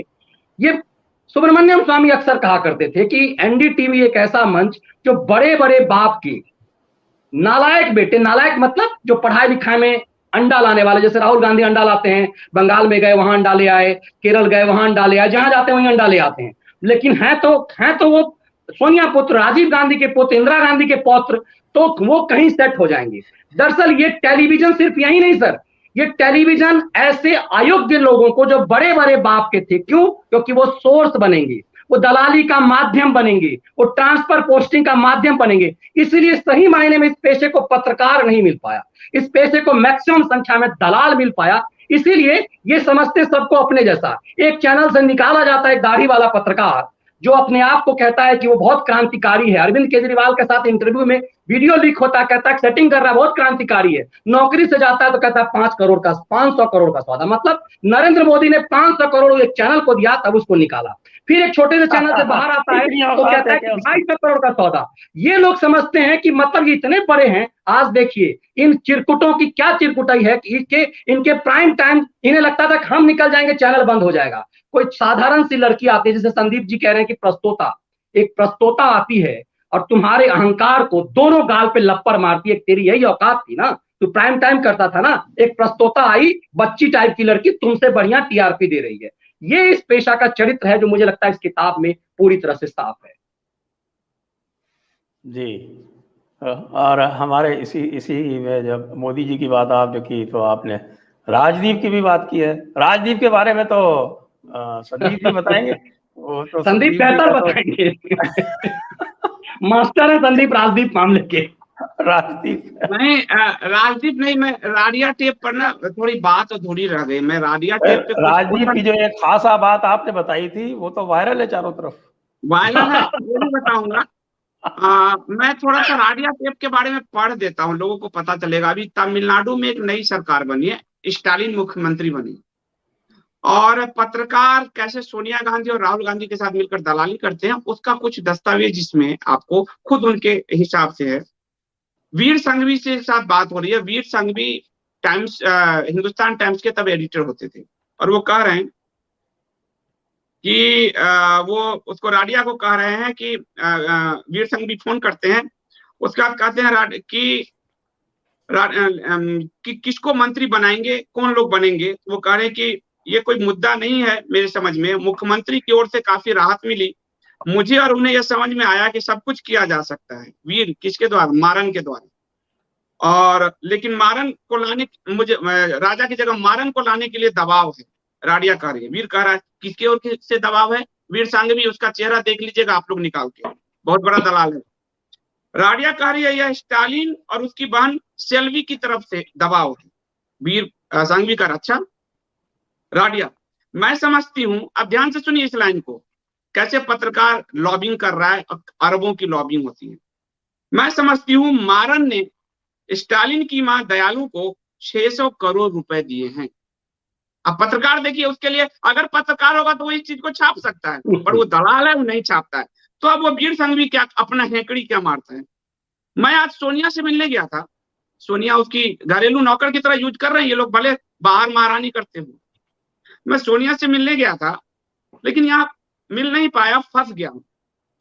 S2: ये सुब्रमण्यम स्वामी अक्सर कहा करते थे कि एनडीटीवी एक ऐसा मंच जो बड़े बड़े बाप के नालायक बेटे, नालायक मतलब जो पढ़ाई लिखाई में अंडा लाने वाले, जैसे राहुल गांधी अंडा लाते हैं, बंगाल में गए वहां अंडा ले आए, केरल गए वहां अंडा ले आए, जहां जाते हैं वहीं अंडा ले आते हैं, लेकिन है तो वो सोनिया पुत्र, राजीव गांधी के पुत्र, इंदिरा गांधी के पौत्र, तो वो कहीं सेट हो जाएंगे। दरअसल ये टेलीविजन सिर्फ यही नहीं सर, ये टेलीविजन ऐसे अयोग्य लोगों को जो बड़े बड़े बाप के थे, क्यों? क्योंकि वो सोर्स बनेंगे, वो दलाली का माध्यम बनेंगे, वो ट्रांसफर पोस्टिंग का माध्यम बनेंगे। इसलिए सही मायने में इस पेशे को पत्रकार नहीं मिल पाया, इस पेशे को मैक्सिमम संख्या में दलाल मिल पाया। इसीलिए ये समझते सबको अपने जैसा। एक चैनल से निकाला जाता है एक दाढ़ी वाला पत्रकार जो अपने आप को कहता है कि वो बहुत क्रांतिकारी है। अरविंद केजरीवाल के साथ इंटरव्यू में वीडियो लीक होता है, कहता है सेटिंग कर रहा है, बहुत क्रांतिकारी है। नौकरी से जाता है तो कहता है 500 करोड़ का सौदा। मतलब नरेंद्र मोदी ने 500 करोड़ एक चैनल को दिया, तब उसको निकाला। फिर एक छोटे से चैनल से बाहर आता है तो कहता है कि 250 करोड़ का सौदा। ये लोग समझते हैं कि मतलब ये इतने बड़े हैं। आज देखिए इन चिरकुटों की क्या चिरकुटाई है कि इनके प्राइम टाइम, इन्हें लगता था कि हम निकल जाएंगे, चैनल बंद हो जाएगा। कोई साधारण सी लड़की आती है, जैसे संदीप जी कह रहे हैं कि प्रस्तोता, एक प्रस्तोता आती है और तुम्हारे अहंकार को दोनों गाल पे लप्पर मारती है। तेरी यही औकात थी ना, तू प्राइम टाइम करता था ना। एक प्रस्तोता आई, बच्ची टाइप की लड़की, तुमसे बढ़िया टीआरपी दे रही है। ये इस पेशा का चरित्र है जो मुझे लगता है इस किताब में पूरी तरह से साफ है।
S1: जी, और हमारे इसी इसी में जब मोदी जी की बात आपने की तो आपने राजदीप की भी बात की है। राजदीप के बारे में तो संदीप जी बताएंगे। वो तो
S2: संदीप
S1: संदीप जी का
S2: बेहतर
S1: तो
S2: बताएंगे। मास्टर है संदीप राजदीप मामले के।
S1: राजदीप
S3: नहीं राजदीप नहीं, मैं राडिया टेप पर ना थोड़ी बात अधूरी रह गई। मैं राडिया टेप पे कुछ
S1: राजदीप की जो एक खासा बात आपने बताई थी वो तो वायरल है चारों तरफ।
S3: वायरल है, वो भी बताऊंगा। मैं थोड़ा सा राडिया टेप के बारे में पढ़ देता हूँ, लोगों को पता चलेगा। अभी तमिलनाडु में एक नई सरकार बनी है, स्टालिन मुख्यमंत्री बनी, और पत्रकार कैसे सोनिया गांधी और राहुल गांधी के साथ मिलकर दलाली करते हैं उसका कुछ दस्तावेज इसमें आपको खुद उनके हिसाब से है। वीर संघवी से साथ बात हो रही है। वीर संघवी टाइम्स हिंदुस्तान टाइम्स के तब एडिटर होते थे, और वो कह रहे हैं कि वो उसको राडिया को कह रहे हैं कि वीर संघवी फोन करते हैं, उसके बाद कहते हैं कि किसको मंत्री बनाएंगे, कौन लोग बनेंगे। वो कह रहे हैं कि ये कोई मुद्दा नहीं है मेरे समझ में, मुख्यमंत्री की ओर से काफी राहत मिली मुझे, और उन्हें यह समझ में आया कि सब कुछ किया जा सकता है। वीर किसके द्वारा? मारन के द्वारा। और लेकिन मारन को लाने, मुझे राजा की जगह मारन को लाने के लिए दबाव है, राडिया कह रही है। वीर कह रहा है किसके ओर से दबाव है? वीर संघवी, उसका चेहरा देख लीजिएगा आप लोग निकाल के, बहुत बड़ा दलाल है। राडिया कह रही है यह स्टालिन और उसकी बहन सेल्वी की तरफ से दबाव है। वीर संघवी कह रहा, अच्छा राडिया, मैं समझती हूं, अब ध्यान से सुनिए इस लाइन को, कैसे पत्रकार लॉबिंग कर रहा है, अरबों की लॉबिंग होती है। मैं समझती हूं मारन ने स्टालिन की मां दयालु को 600 करोड़ रुपए दिए हैं। अब पत्रकार देखिए, उसके लिए अगर पत्रकार होगा तो वो इस चीज को छाप सकता है, पर वो दलाल है, वो नहीं छापता है। तो अब वो वीर संघवी क्या अपना हेकड़ी क्या मारता है। मैं आज सोनिया से मिलने गया था, सोनिया उसकी घरेलू नौकर की तरह यूज कर रहे हैं ये लोग, भले बाहर महारानी करते हो। मैं सोनिया से मिलने गया था, लेकिन यहाँ मिल नहीं पाया, फंस गया हूं।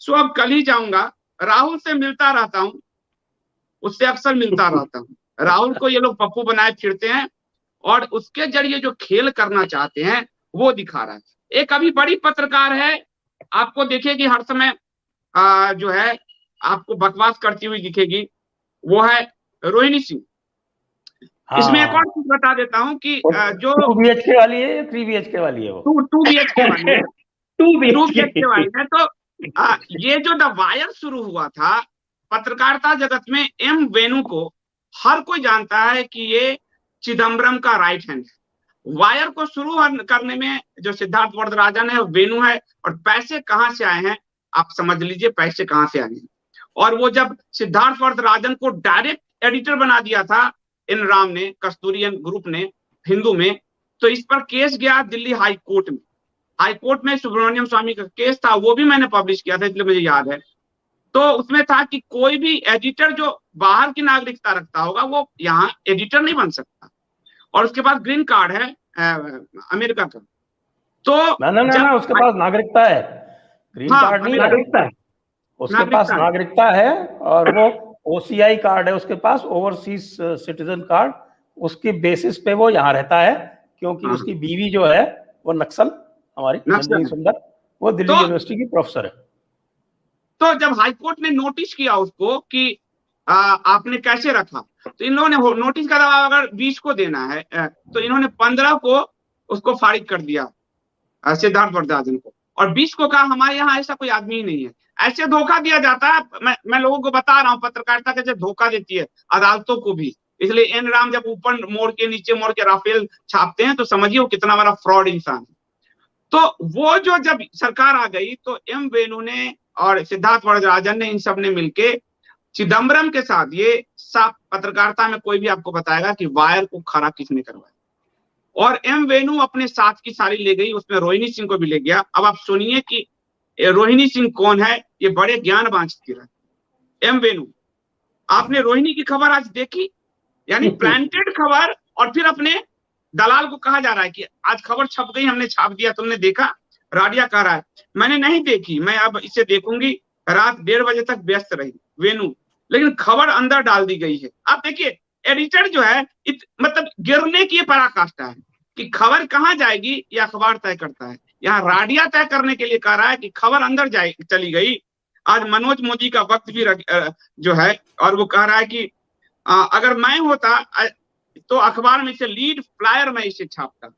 S3: सो अब कल ही जाऊंगा। राहुल से मिलता रहता हूँ, उससे अक्सर मिलता रहता हूँ। राहुल को ये लोग पप्पू बनाए फिरते हैं, और उसके जरिए जो खेल करना चाहते हैं वो दिखा रहा है। एक अभी बड़ी पत्रकार है, आपको देखेगी हर समय जो है आपको बकवास करती हुई दिखेगी, वो है रोहिणी सिंह।
S1: हाँ।
S3: इसमें एक और चीज बता देता हूं कि जो
S1: 2 BHK वाली है या 3 BHK वाली है? वो
S3: 2 BHK वाली है,
S2: 2
S3: 2
S2: BHK
S3: BHK वाली है। तो ये जो द वायर शुरू हुआ था पत्रकारिता जगत में, एम वेणु को हर कोई जानता है कि ये चिदम्बरम का राइट हैंड है। वायर को शुरू करने में जो सिद्धार्थ वरदराजन है, वेणु है, और पैसे कहां से आए हैं आप समझ लीजिए, पैसे कहां से आए हैं। और वो जब सिद्धार्थ वरदराजन को डायरेक्ट एडिटर बना दिया था इन राम ने, कस्तूरियन ग्रुप ने, हिंदू में, तो इस पर केस गया दिल्ली हाई कोर्ट में। हाई कोर्ट में सुब्रमण्यम स्वामी का केस था, वो भी मैंने पब्लिश किया था, इसलिए मुझे याद है। तो उसमें था कि कोई भी एडिटर जो बाहर की नागरिकता रखता होगा वो यहाँ एडिटर नहीं बन सकता, और उसके पास ग्रीन कार्ड है अमेरिका का। तो
S1: ना उसके पास नागरिकता है, ग्रीन कार्ड नहीं
S2: नागरिकता है,
S1: उसके पास नागरिकता है, और वो OCI कार्ड है उसके पास, ओवरसीज सिटीजन कार्ड। उसकी बेसिस पे वो यहाँ रहता है, क्योंकि उसकी बीवी जो है वो नक्सल, हमारी नंदिनी सुंदर, वो दिल्ली यूनिवर्सिटी की प्रोफेसर है।
S3: तो जब हाईकोर्ट ने नोटिस किया उसको कि आपने कैसे रखा, तो इन लोगों ने नोटिस का दबाव अगर 20 को देना है तो इन्होंने 15 को उसको फारिग कर दिया सिद्धार्थ वरदराजन को, और 20 को कहा हमारे यहाँ ऐसा कोई आदमी ही नहीं है। ऐसे धोखा दिया जाता है। मैं लोगों को बता रहा हूँ पत्रकारिता कैसे धोखा देती है अदालतों को भी। इसलिए एन राम जब ऊपर मोड़ के नीचे मोड़ के राफेल छापते हैं तो समझिए वो कितना बड़ा फ्रॉड इंसान है। तो वो जो जब सरकार आ गई तो एम वेणु ने और सिद्धार्थ वरदराजन ने, इन सब ने मिलके चिदम्बरम के साथ, ये साफ पत्रकारिता में कोई भी आपको बताएगा कि वायर को खड़ा किसने करवाया, और एम वेणु अपने साथ की सारी ले गई, उसमें रोहिणी सिंह को भी ले गया। अब आप सुनिए कि रोहिणी सिंह कौन है, ये बड़े ज्ञान बांटती रहे। एम वेणु, आपने रोहिणी की खबर आज देखी? यानी प्लांटेड खबर, और फिर अपने दलाल को कहा जा रहा है कि आज खबर छप गई, हमने छाप दिया, तुमने देखा? राडिया कह रहा है मैंने नहीं देखी, मैं अब इसे देखूंगी। रात 1:30 बजे तक व्यस्त रही वेणु, लेकिन खबर अंदर डाल दी गई है। आप देखिए एडिटर जो है मतलब गिरने की पराकाष्ठा है कि खबर कहां जाएगी ये अखबार तय करता है। यहाँ राडिया तय करने के लिए कह रहा है कि खबर अंदर चली गई, आज मनोज मोदी का वक्त भी जो है, और वो कह रहा है कि अगर मैं होता तो अखबार में इसे लीड फ्लायर में इसे छापता।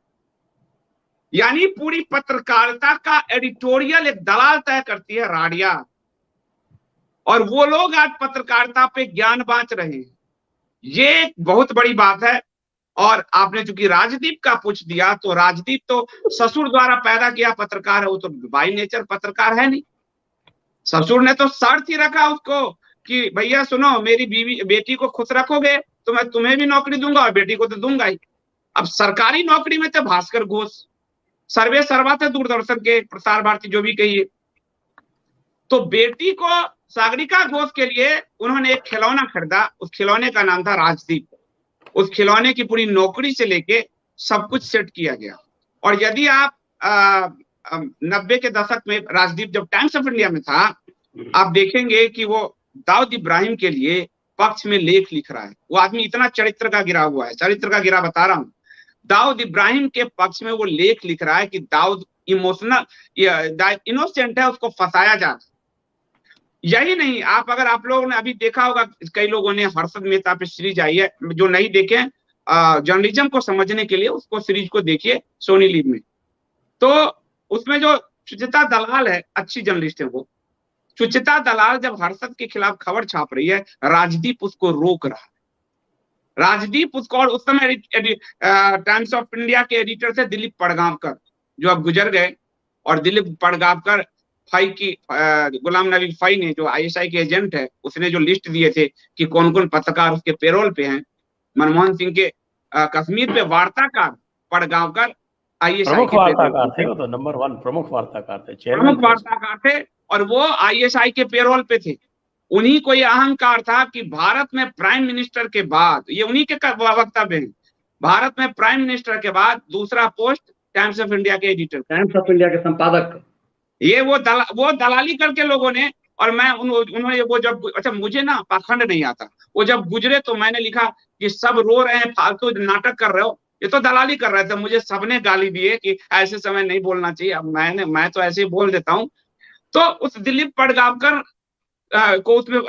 S3: यानी पूरी पत्रकारिता का एडिटोरियल एक दलाल तय करती है, राडिया, और वो लोग आज पत्रकारिता पे ज्ञान बांट रहे हैं। ये एक बहुत बड़ी बात है। और आपने चूंकि राजदीप का पूछ दिया, तो राजदीप तो ससुर द्वारा पैदा किया पत्रकार है, वो तो बाई नेचर पत्रकार है नहीं। ससुर ने तो शर्त ही रखा उसको कि भैया सुनो, मेरी बेटी को खुश रखोगे तो मैं तुम्हें भी नौकरी दूंगा और बेटी को तो दूंगा ही। अब सरकारी नौकरी में थे भास्कर घोष, सर्वे सर्वा थे दूरदर्शन के, प्रसार भारती, जो भी कहिए। तो बेटी को, सागरिका घोष के लिए उन्होंने एक खिलौना खरीदा, उस खिलौने का नाम था राजदीप। उस खिलौने की पूरी नौकरी से लेके सब कुछ सेट किया गया। और यदि आप 90 के दशक में राजदीप जब टाइम्स ऑफ इंडिया में था, आप देखेंगे कि वो दाऊद इब्राहिम के लिए पक्ष में लेख लिख रहा है। वो आदमी इतना चरित्र का गिरा हुआ है, चरित्र का गिरा बता रहा हूं। दाऊद इब्राहिम के पक्ष में वो लेख लिख रहा है कि दाऊद इनोसेंट है, उसको फंसाया जा। यही नहीं, आप लोगों ने अभी देखा होगा, कई लोगों ने हर्षद मेहता पे सीरीज आई है, जो नहीं देखे जर्नलिज्म को समझने के लिए उसको सीरीज को देखिए, सोनी लीव में। तो उसमें जो सुचिता दलाल है, अच्छी जर्नलिस्ट है वो, सुचिता दलाल जब हर्षद के खिलाफ खबर छाप रही है, राजदीप उसको रोक रहा है। राजदीप उसको, और उस समय टाइम्स ऑफ इंडिया के एडिटर थे दिलीप पड़गांवकर, जो अब गुजर गए। और दिलीप पड़गांवकर फाई की, गुलाम नबी फाई ने, जो आईएसआई के एजेंट है, उसने जो लिस्ट दिए थे कि कौन कौन पत्रकार उसके पेरोल पे हैं, मनमोहन सिंह के कश्मीर पे वार्ताकार पड़गांवकर आईएसआई के
S1: वार्ताकार थे, वो तो नंबर 1 प्रमुख वार्ताकार थे,
S3: प्रमुख वार्ताकार थे, और वो आईएसआई के पेरोल पे थे। उन्हीं को ये अहंकार था कि भारत में प्राइम मिनिस्टर के बाद, ये उन्हीं के वक्तव्य हैं, भारत में प्राइम मिनिस्टर के बाद दूसरा पोस्ट टाइम्स ऑफ इंडिया के एडिटर,
S2: टाइम्स ऑफ इंडिया के संपादक।
S3: ये वो दलाली करके लोगों ने। और मैं उन्होंने वो जब, अच्छा मुझे ना पाखंड नहीं आता, वो जब गुजरे तो मैंने लिखा कि सब रो रहे हैं, फालतू नाटक कर रहे हो, ये तो दलाली कर रहे थे। मुझे सबने गाली दिए कि ऐसे समय नहीं बोलना चाहिए। अब मैं तो ऐसे ही बोल देता हूँ। तो उस दिलीप पड़गांवकर को, उसमें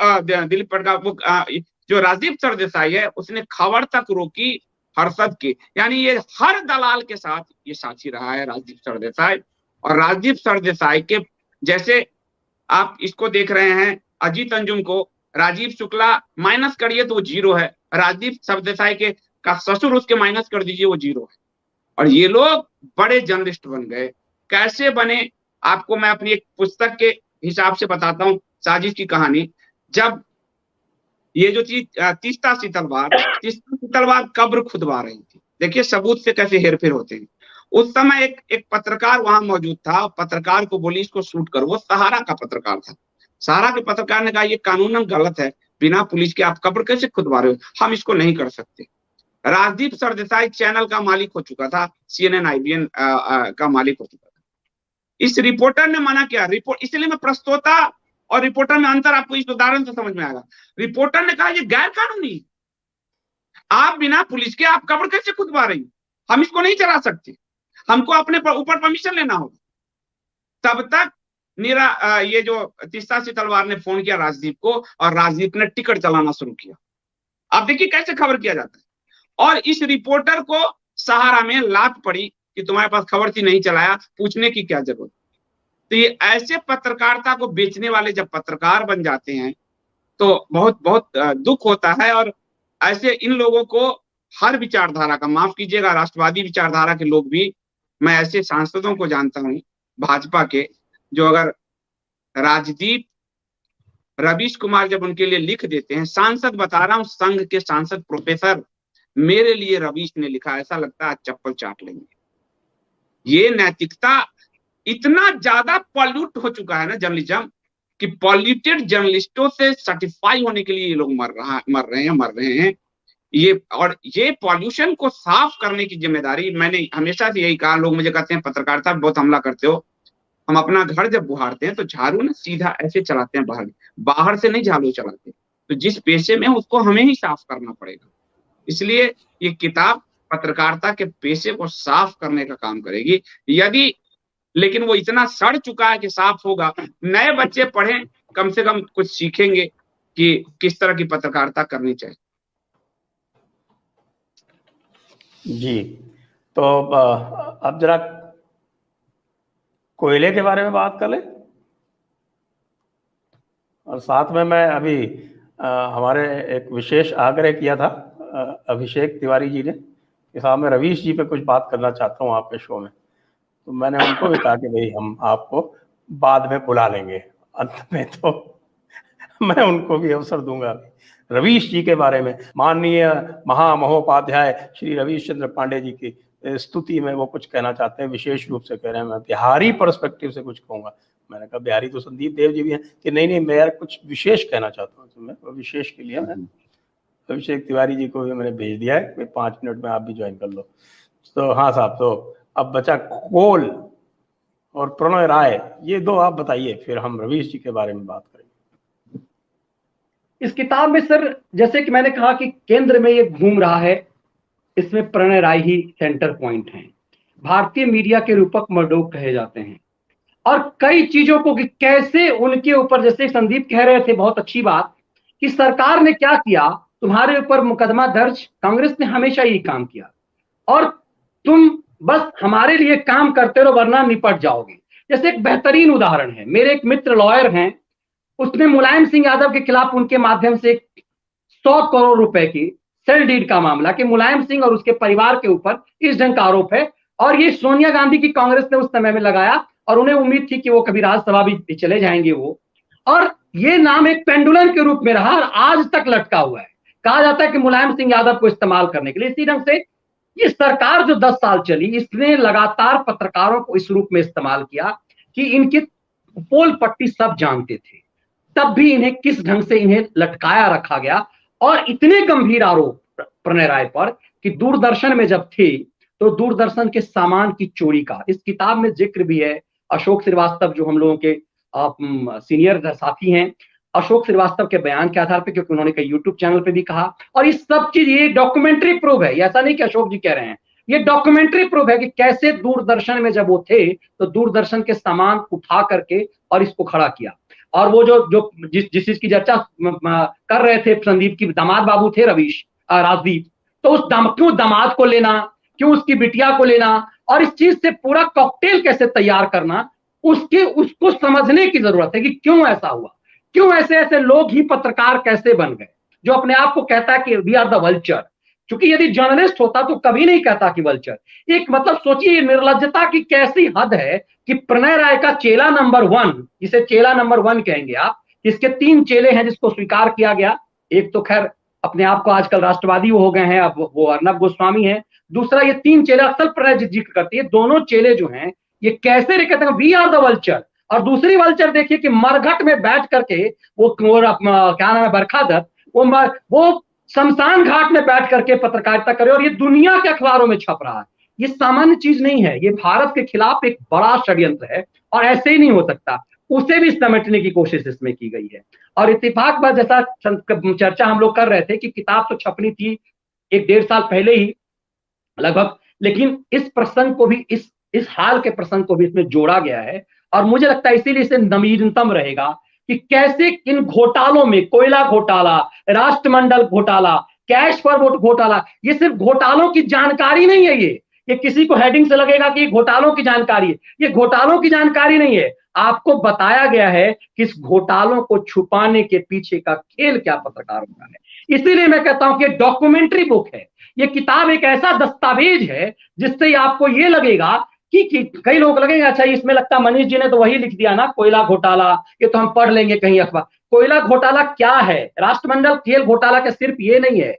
S3: दिलीप पड़गांवकर, जो राजदीप सरदेसाई है, उसने खबर तक रोकी हर्षद की। यानी ये हर दलाल के साथ ये साथी रहा है राजदीप सरदेसाई। और राजदीप सरदेसाई के जैसे आप इसको देख रहे हैं, अजीत अंजुम को राजीव शुक्ला माइनस करिए तो वो 0 है, राजदीप सरदेसाई के का ससुर उसके माइनस कर दीजिए वो 0 है। और ये लोग बड़े जर्नलिस्ट बन गए। कैसे बने, आपको मैं अपनी एक पुस्तक के हिसाब से बताता हूँ, साजिश की कहानी। जब ये जो चीज तीस्ता शीतलवार कब्र खुदवा रही थी, देखिए सबूत से कैसे हेरफेर होते हैं। उस समय एक पत्रकार वहां मौजूद था, पत्रकार को बोली इसको शूट करो। वो सहारा का पत्रकार था। सहारा के पत्रकार ने कहा ये कानूनन गलत है, बिना पुलिस के आप कब्र कैसे खुदवा रहे हो, हम इसको नहीं कर सकते। राजदीप सरदेसाई चैनल का मालिक हो चुका था, CNN IBN का मालिक हो चुका था। इस रिपोर्टर ने मना किया, रिपोर्ट, इसलिए मैं प्रस्तोता और रिपोर्टर में अंतर आपको इस उदाहरण से समझ में आएगा। रिपोर्टर ने कहा ये गैर कानूनी, आप बिना पुलिस के आप कब्र कैसे खुदवा रही, हम इसको नहीं चला सकते, हमको अपने ऊपर परमिशन लेना होगा। तब तक मेरा ये जो तीस्ता शीतलवार ने फोन किया राजदीप को, और राजदीप ने टिकट चलाना शुरू किया। आप देखिए कैसे खबर किया जाता है। और इस रिपोर्टर को सहारा में लात पड़ी कि तुम्हारे पास खबर थी, नहीं चलाया, पूछने की क्या जरूरत। तो ये ऐसे पत्रकारिता को बेचने वाले जब पत्रकार बन जाते हैं तो बहुत बहुत दुख होता है। और ऐसे इन लोगों को, हर विचारधारा का, माफ कीजिएगा राष्ट्रवादी विचारधारा के लोग भी, मैं ऐसे सांसदों को जानता हूं भाजपा के, जो अगर राजदीप, रवीश कुमार जब उनके लिए लिख देते हैं, सांसद बता रहा हूं, संघ के सांसद प्रोफेसर, मेरे लिए रवीश ने लिखा, ऐसा लगता है चप्पल चाट लेंगे। ये नैतिकता, इतना ज्यादा पॉल्यूट हो चुका है ना जर्नलिज्म, कि पॉल्यूटेड जर्नलिस्टों से सर्टिफाई होने के लिए ये लोग मर रहे हैं। ये, और ये पॉल्यूशन को साफ करने की जिम्मेदारी, मैंने हमेशा से यही कहा, लोग मुझे कहते हैं पत्रकारिता बहुत हमला करते हो। हम अपना घर जब बुहारते हैं तो झाड़ू ना सीधा ऐसे चलाते हैं, बाहर से नहीं झाड़ू चलाते। तो जिस पेशे में उसको हमें ही साफ करना पड़ेगा। इसलिए ये किताब पत्रकारिता के पेशे को साफ करने का काम करेगी। यदि, लेकिन वो इतना सड़ चुका है कि साफ होगा। नए बच्चे पढ़ें, कम से कम कुछ सीखेंगे कि किस तरह की पत्रकारिता करनी चाहिए।
S1: जी, तो अब जरा कोयले के बारे में बात कर ले, और साथ में मैं अभी हमारे एक विशेष आग्रह किया था अभिषेक तिवारी जी ने कि साहब मैं रवीश जी पे कुछ बात करना चाहता हूँ आपके शो में, तो मैंने उनको भी कहा कि भाई हम आपको बाद में बुला लेंगे। अंत में तो मैं उनको भी अवसर दूंगा रवीश जी के बारे में, माननीय महामहोपाध्याय श्री रवीश चंद्र पांडे जी की स्तुति में वो कुछ कहना चाहते हैं, विशेष रूप से कह रहे हैं। मैं बिहारी पर्सपेक्टिव से कुछ कहूंगा। मैंने कहा बिहारी तो संदीप देव जी भी हैं, कि नहीं मैं यार कुछ विशेष कहना चाहता हूँ। तो मैं विशेष के लिए मैं अभिषेक तिवारी जी को भी मैंने भेज दिया है कि 5 मिनट में आप भी ज्वाइन कर लो। तो हाँ साहब, तो अब बचा कोल और प्रणय राय, ये दो आप बताइए, फिर हम रवीश जी के बारे में बात करेंगे।
S2: इस किताब में सर, जैसे कि मैंने कहा कि केंद्र में ये घूम रहा है, इसमें प्रणय राय ही सेंटर पॉइंट हैं। भारतीय मीडिया के रूपक मर्डोक कहे जाते हैं, और कई चीजों को कि कैसे उनके ऊपर, जैसे संदीप कह रहे थे बहुत अच्छी बात, कि सरकार ने क्या किया, तुम्हारे ऊपर मुकदमा दर्ज, कांग्रेस ने हमेशा यही काम किया, और तुम बस हमारे लिए काम करते रहो वरना निपट जाओगे। जैसे एक बेहतरीन उदाहरण है, मेरे एक मित्र लॉयर हैं, उसने मुलायम सिंह यादव के खिलाफ उनके माध्यम से 100 करोड़ रुपए की सेल डीड का मामला, कि मुलायम सिंह और उसके परिवार के ऊपर इस ढंग का आरोप है, और ये सोनिया गांधी की कांग्रेस ने उस समय में लगाया, और उन्हें उम्मीद थी कि वो कभी राज्यसभा भी चले जाएंगे वो, और ये नाम एक पेंडुलम के रूप में रहा और आज तक लटका हुआ है। कहा जाता है कि मुलायम सिंह यादव को इस्तेमाल करने के लिए। इसी ढंग से ये सरकार जो 10 साल चली, इसने लगातार पत्रकारों को इस रूप में इस्तेमाल किया कि इनके पोल पट्टी सब जानते थे, तब भी इन्हें किस ढंग से इन्हें लटकाया रखा गया। और इतने गंभीर आरोप प्रणय राय पर कि दूरदर्शन में जब थे तो दूरदर्शन के सामान की चोरी का इस किताब में जिक्र भी है। अशोक श्रीवास्तव जो हम लोगों के सीनियर साथी हैं, अशोक श्रीवास्तव के बयान के आधार पर, क्योंकि उन्होंने कई यूट्यूब चैनल पे भी कहा, और ये सब चीज ये डॉक्यूमेंट्री प्रूफ है, ऐसा नहीं कि अशोक जी कह रहे हैं, ये डॉक्यूमेंट्री प्रूफ है कि कैसे दूरदर्शन में जब वो थे तो दूरदर्शन के सामान उठा करके और इसको खड़ा किया। और वो जो जिस चीज की चर्चा कर रहे थे संदीप की, दामाद बाबू थे रवीश राजदीप, तो उस क्यों दामाद को लेना, क्यों उसकी बिटिया को लेना, और इस चीज से पूरा कॉकटेल कैसे तैयार करना, उसको समझने की जरूरत है कि क्यों ऐसा हुआ, क्यों ऐसे ऐसे लोग ही पत्रकार कैसे बन गए, जो अपने आप को कहता है कि वी आर द वल्चर। क्योंकि यदि जर्नलिस्ट होता तो कभी नहीं कहता कि वल्चर। एक मतलब सोचिए निर्लज्जता की कैसी हद है कि प्रणय राय का चेला नंबर 1, जिसे चेला नंबर 1 कहेंगे आप, इसके 3 चेले हैं जिसको स्वीकार किया गया। एक तो खैर अपने आप को आजकल राष्ट्रवादी हो गए हैं, अब वो अर्नब गोस्वामी है। दूसरा ये 3 चेले अक्सर प्रणय जिक्र करती है, दोनों चेले जो हैं ये कैसे कहते हैं वी आर द वल्चर। और दूसरी वल्चर देखिए कि मरघट में बैठ करके वो क्या नाम है, बरखा दत्त, वो शमशान घाट में बैठ करके पत्रकारिता करे, और ये दुनिया के अखबारों में छप रहा है। ये सामान्य चीज नहीं है, ये भारत के खिलाफ एक बड़ा षड्यंत्र है, और ऐसे ही नहीं हो सकता, उसे भी समेटने की कोशिश इसमें की गई है। और इत्तेफाक बात, जैसा चर्चा हम लोग कर रहे थे कि किताब तो छपनी थी 1-1.5 साल पहले ही लगभग, लेकिन इस प्रसंग को भी, इस हाल के प्रसंग को भी इसमें जोड़ा गया है, और मुझे लगता है इसीलिए इसे नवीनतम रहेगा कि कैसे इन घोटालों में, कोयला घोटाला, राष्ट्रमंडल घोटाला, कैश फॉरवर्ड घोटाला, ये सिर्फ घोटालों की जानकारी नहीं है। ये किसी को हेडिंग से लगेगा कि ये घोटालों की जानकारी है, ये घोटालों की जानकारी नहीं है। आपको बताया गया है कि इस घोटालों को छुपाने के पीछे का खेल क्या पत्रकारों का है। इसीलिए मैं कहता हूं कि डॉक्यूमेंट्री बुक है, ये किताब एक ऐसा दस्तावेज है जिससे आपको ये लगेगा कि कई लोग लगेंगे अच्छा इसमें लगता मनीष जी ने तो वही लिख दिया ना, कोयला घोटाला, ये तो हम पढ़ लेंगे कहीं अखबार। कोयला घोटाला क्या है, राष्ट्रमंडल तेल घोटाला का सिर्फ ये नहीं है,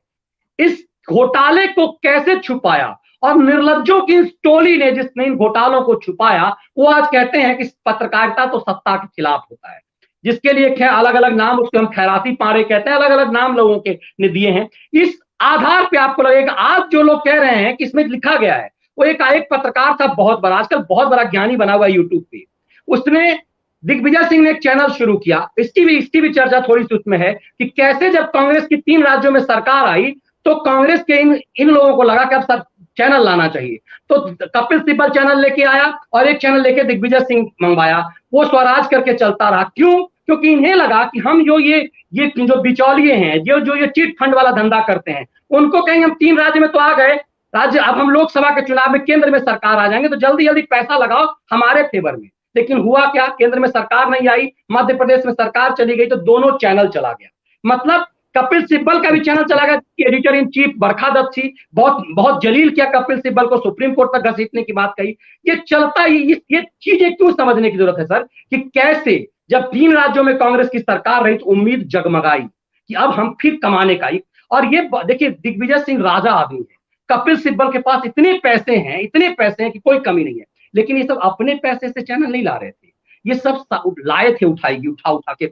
S2: इस घोटाले को कैसे छुपाया, और निर्लज्जों की इस टोली ने जिसने इन घोटालों को छुपाया, वो आज कहते हैं कि पत्रकारिता तो सत्ता के खिलाफ होता है, जिसके लिए अलग अलग नाम, उसको हम खैराती पारे कहते हैं, अलग अलग नाम लोगों के ने दिए हैं। इस आधार पे आपको लगेगा, आज जो लोग कह रहे हैं कि इसमें लिखा गया है, वो एक पत्रकार था बहुत बड़ा, आजकल बहुत बड़ा ज्ञानी बना हुआ है यूट्यूब पे, उसने, दिग्विजय सिंह ने एक चैनल शुरू किया, इसकी भी चर्चा थोड़ी सी उसमें है कि कैसे जब कांग्रेस की 3 राज्यों में सरकार आई तो कांग्रेस के इन लोगों को लगा कि अब सब चैनल लाना चाहिए, तो कपिल सिब्बल चैनल लेके आया और एक चैनल लेके दिग्विजय सिंह मंगवाया, वो स्वराज करके चलता रहा। क्यों? क्योंकि इन्हें लगा कि हम ये जो बिचौलिए हैं, जो ये चिट फंड वाला धंधा करते हैं, उनको कहेंगे हम 3 राज्य में तो आ गए, राज्य अब हम लोकसभा के चुनाव में केंद्र में सरकार आ जाएंगे तो जल्दी जल्दी पैसा लगाओ हमारे फेवर में। लेकिन हुआ क्या, केंद्र में सरकार नहीं आई, मध्य प्रदेश में सरकार चली गई तो दोनों चैनल चला गया। मतलब कपिल सिब्बल का भी चैनल चला गया, एडिटर इन चीफ बरखा दत्त थी, बहुत जलील किया कपिल सिब्बल को, सुप्रीम कोर्ट तक घसीटने की बात कही। ये चलता ही, ये चीजें क्यों समझने की जरूरत है सर, कि कैसे जब 3 राज्यों में कांग्रेस की सरकार रही तो उम्मीद जगमगाई कि अब हम फिर कमाने का ही। और ये देखिए, दिग्विजय सिंह राजा आदमी है, कपिल सिब्बल के पास इतने पैसे हैं कि कोई कमी नहीं है, लेकिन ये सब अपने पैसे से चैनल नहीं ला रहे थे, ये सब लाए थे उठा के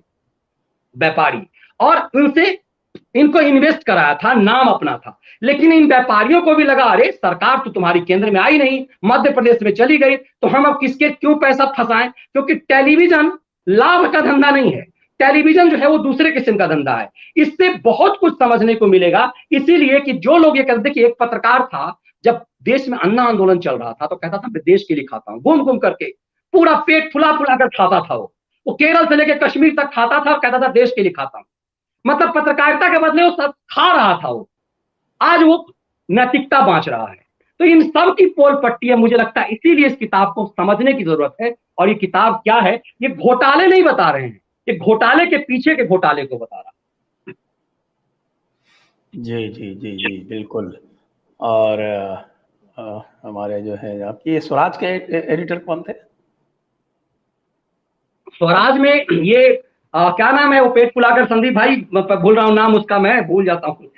S2: व्यापारी, और उनसे इनको इन्वेस्ट कराया था, नाम अपना था। लेकिन इन व्यापारियों को भी लगा अरे सरकार तो तुम्हारी केंद्र में आई नहीं, मध्य प्रदेश में चली गई, तो हम अब किसके क्यों पैसा फंसाएं, क्योंकि टेलीविजन लाभ का धंधा नहीं है, टेलीविजन जो है वो दूसरे किस्म का धंधा है। इससे बहुत कुछ समझने को मिलेगा। इसीलिए कि जो लोग ये कहते, कि एक पत्रकार था जब देश में अन्ना आंदोलन चल रहा था तो कहता था मैं देश के लिए खाता हूँ, घूम घूम करके पूरा पेट फुला फुला कर खाता था, वो केरल से लेकर कश्मीर तक खाता था और कहता था देश के लिए खाता हूँ। मतलब पत्रकारिता के बदले वो सब खा रहा था, वो आज वो नैतिकता बांच रहा है। तो इन सब की पोल पट्टी है, मुझे लगता है इसीलिए इस किताब को समझने की जरूरत है। और ये किताब क्या है, ये घोटाले नहीं बता रहे हैं, ये घोटाले के पीछे के घोटाले को बता रहा है।
S1: जी जी जी जी बिल्कुल। और हमारे जो है आपकी स्वराज के एडिटर कौन थे?
S2: स्वराज में ये क्या नाम है, वो पेट फुलाकर संदीप भाई, भूल रहा हूँ नाम उसका, मैं भूल जाता हूँ।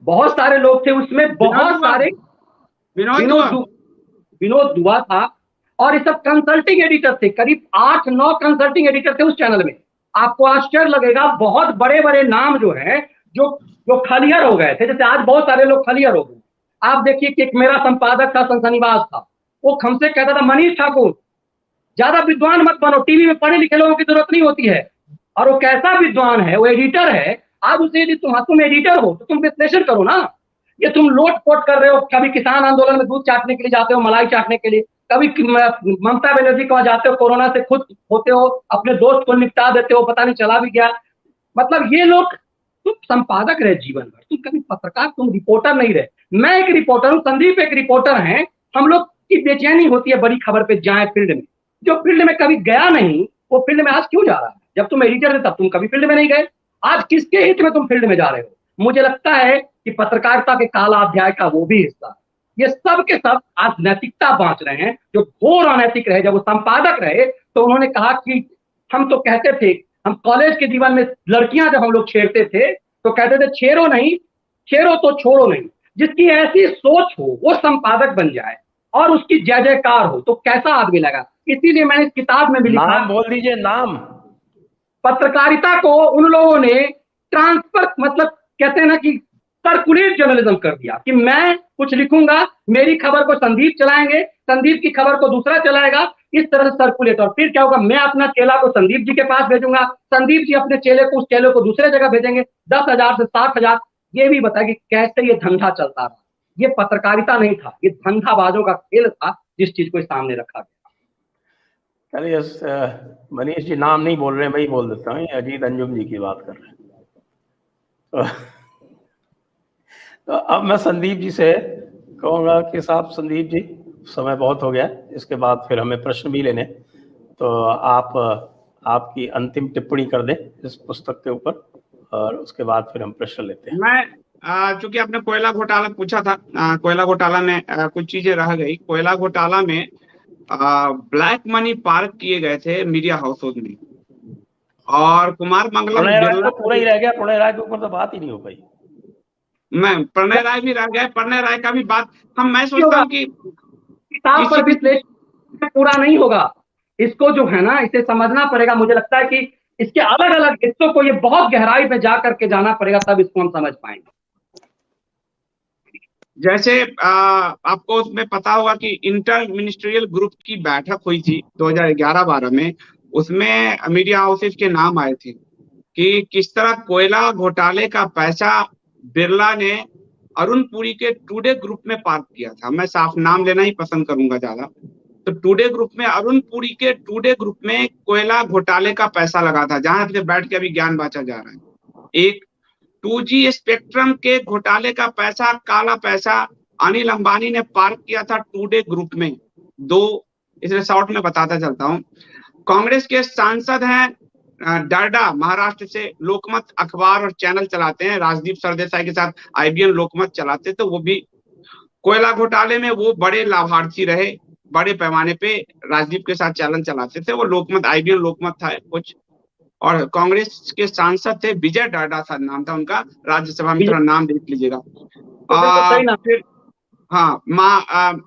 S2: बहुत सारे लोग थे उसमें, बहुत सारे, विनोद दुआ था, और ये सब कंसल्टिंग एडिटर थे, करीब 8-9 कंसल्टिंग एडिटर थे उस चैनल में। आपको आश्चर्य लगेगा, बहुत बड़े बड़े नाम जो है जो खलिहर हो गए थे, जैसे आज बहुत सारे लोग खलिहर हो गए। आप देखिए कि एक मेरा संपादक था, सनसनीवास था, वो हमसे कहता था मनीष ठाकुर ज्यादा विद्वान मत बनो, टीवी में पढ़े लिखे लोगों की जरूरत नहीं होती है। और वो कैसा विद्वान है, वो एडिटर है। आज उसे यदि तुम एडिटर हो तो तुम विश्लेषण करो ना, ये तुम लोट पोट कर रहे हो, कभी किसान आंदोलन में दूध चाटने के लिए जाते हो, मलाई चाटने के लिए, कभी ममता बनर्जी के वहां जाते हो, कोरोना से खुद होते हो, अपने दोस्त को निपटा देते हो, पता नहीं चला भी गया। मतलब ये लोग, तुम संपादक रहे जीवन भर, तुम कभी पत्रकार, तुम रिपोर्टर नहीं रहे। मैं एक रिपोर्टर हूँ, संदीप एक रिपोर्टर है। हम लोग की बेचैनी होती है बड़ी खबर पे जाए फील्ड में, जो फील्ड में कभी गया नहीं वो फील्ड में आज क्यों जा रहा है? जब तुम एडिटर थे तब तुम कभी फील्ड में नहीं गए, आज किसके हित में तुम फील्ड में जा रहे हो? मुझे लगता है कि पत्रकारिता के काला अध्याय का वो भी हिस्सा, ये सब के सब आज नैतिकता बांच रहे हैं। जो घोर अनैतिक रहे, जब वो संपादक रहे तो उन्होंने कहा कि हम तो कहते थे, हम कॉलेज के जीवन में लड़कियां जब हम लोग छेड़ते थे तो कहते थे छेड़ो नहीं, छेड़ो तो छोड़ो नहीं। जिसकी ऐसी सोच हो वो संपादक बन जाए और उसकी जय जयकार हो तो कैसा आदमी लगा। इसीलिए मैंने इस किताब में भी लिखा,
S1: नाम बोल दीजिए, नाम।
S2: पत्रकारिता को उन लोगों ने ट्रांसफर, मतलब कहते हैं ना कि सर्कुलेट जर्नलिज्म कर दिया, कि मैं कुछ लिखूंगा, मेरी खबर को संदीप चलाएंगे, संदीप की खबर को दूसरा चलाएगा, इस तरह से सर्कुलेट। और फिर क्या होगा, मैं अपना चेला को संदीप जी के पास भेजूंगा, संदीप जी अपने चेले को, उस चेले को दूसरे जगह भेजेंगे, 10,000 से 60,000। ये भी बताया कि कैसे ये धंधा चलता रहा। ये पत्रकारिता नहीं था, ये धंधाबाजों का खेल था, जिस चीज को सामने रखा गया।
S1: चलिए, मनीष जी नाम नहीं बोल रहे, मैं ही बोल देता हूँ, अजीत अंजुम जी की बात कर रहे हैं। तो अब मैं संदीप जी से कहूँगा कि साहब, संदीप जी समय बहुत हो गया, इसके बाद फिर हमें प्रश्न भी लेने, तो आप आपकी अंतिम टिप्पणी कर दें इस पुस्तक के ऊपर, और उसके बाद फिर हम प्रश्न लेते हैं।
S3: मैं चूंकि आपने कोयला घोटाला पूछा था, कोयला घोटाला में कुछ चीजें रह गई। कोयला घोटाला में ब्लैक मनी पार्क किए गए थे मीडिया हाउसों में, और कुमार मंगलम
S1: पूरा ही रह गया, प्रणय राय के ऊपर तो बात ही नहीं हो पाई।
S3: मैं प्रणय राय भी रह गए, प्रणय राय का भी बात मैं सोचता हूँ कि
S2: किताब पर विश्लेषण पूरा नहीं होगा, इसको जो है ना, इसे समझना पड़ेगा। मुझे लगता है कि इसके अलग अलग हिस्सों को ये बहुत गहराई में जा करके जाना पड़ेगा, तब इसको हम समझ पाएंगे।
S3: जैसे आपको उसमें पता होगा कि इंटर मिनिस्ट्रियल ग्रुप की बैठक हुई थी 2011-12 में, उसमें मीडिया हाउसेज के नाम आए थे कि किस तरह कोयला घोटाले का पैसा बिरला ने अरुण पुरी के टुडे ग्रुप में पार्क किया था। मैं साफ नाम लेना ही पसंद करूंगा ज्यादा। तो टुडे ग्रुप में, अरुण पुरी के टुडे ग्रुप में कोयला घोटाले का पैसा लगा था, जहां पे बैठ के अभी ज्ञान बांटा जा रहा है। एक 2G स्पेक्ट्रम के घोटाले का पैसा, काला पैसा अनिल अंबानी ने पार्क किया था टुडे ग्रुप में। दो, इसलिए शॉर्ट में बताता चलता हूं। कांग्रेस के सांसद हैं डरडा, महाराष्ट्र से, लोकमत अखबार और चैनल चलाते हैं, राजदीप सरदेसाई के साथ IBN लोकमत चलाते, तो वो भी कोयला घोटाले में वो बड़े लाभार्थी रहे, बड़े पैमाने पे राजदीप के साथ चैनल चलाते थे, वो लोकमत, IBN लोकमत था कुछ। और कांग्रेस के सांसद थे, विजय डाडा था नाम था उनका, राज्यसभा में, थोड़ा नाम देख लीजिएगा। फिर हाँ,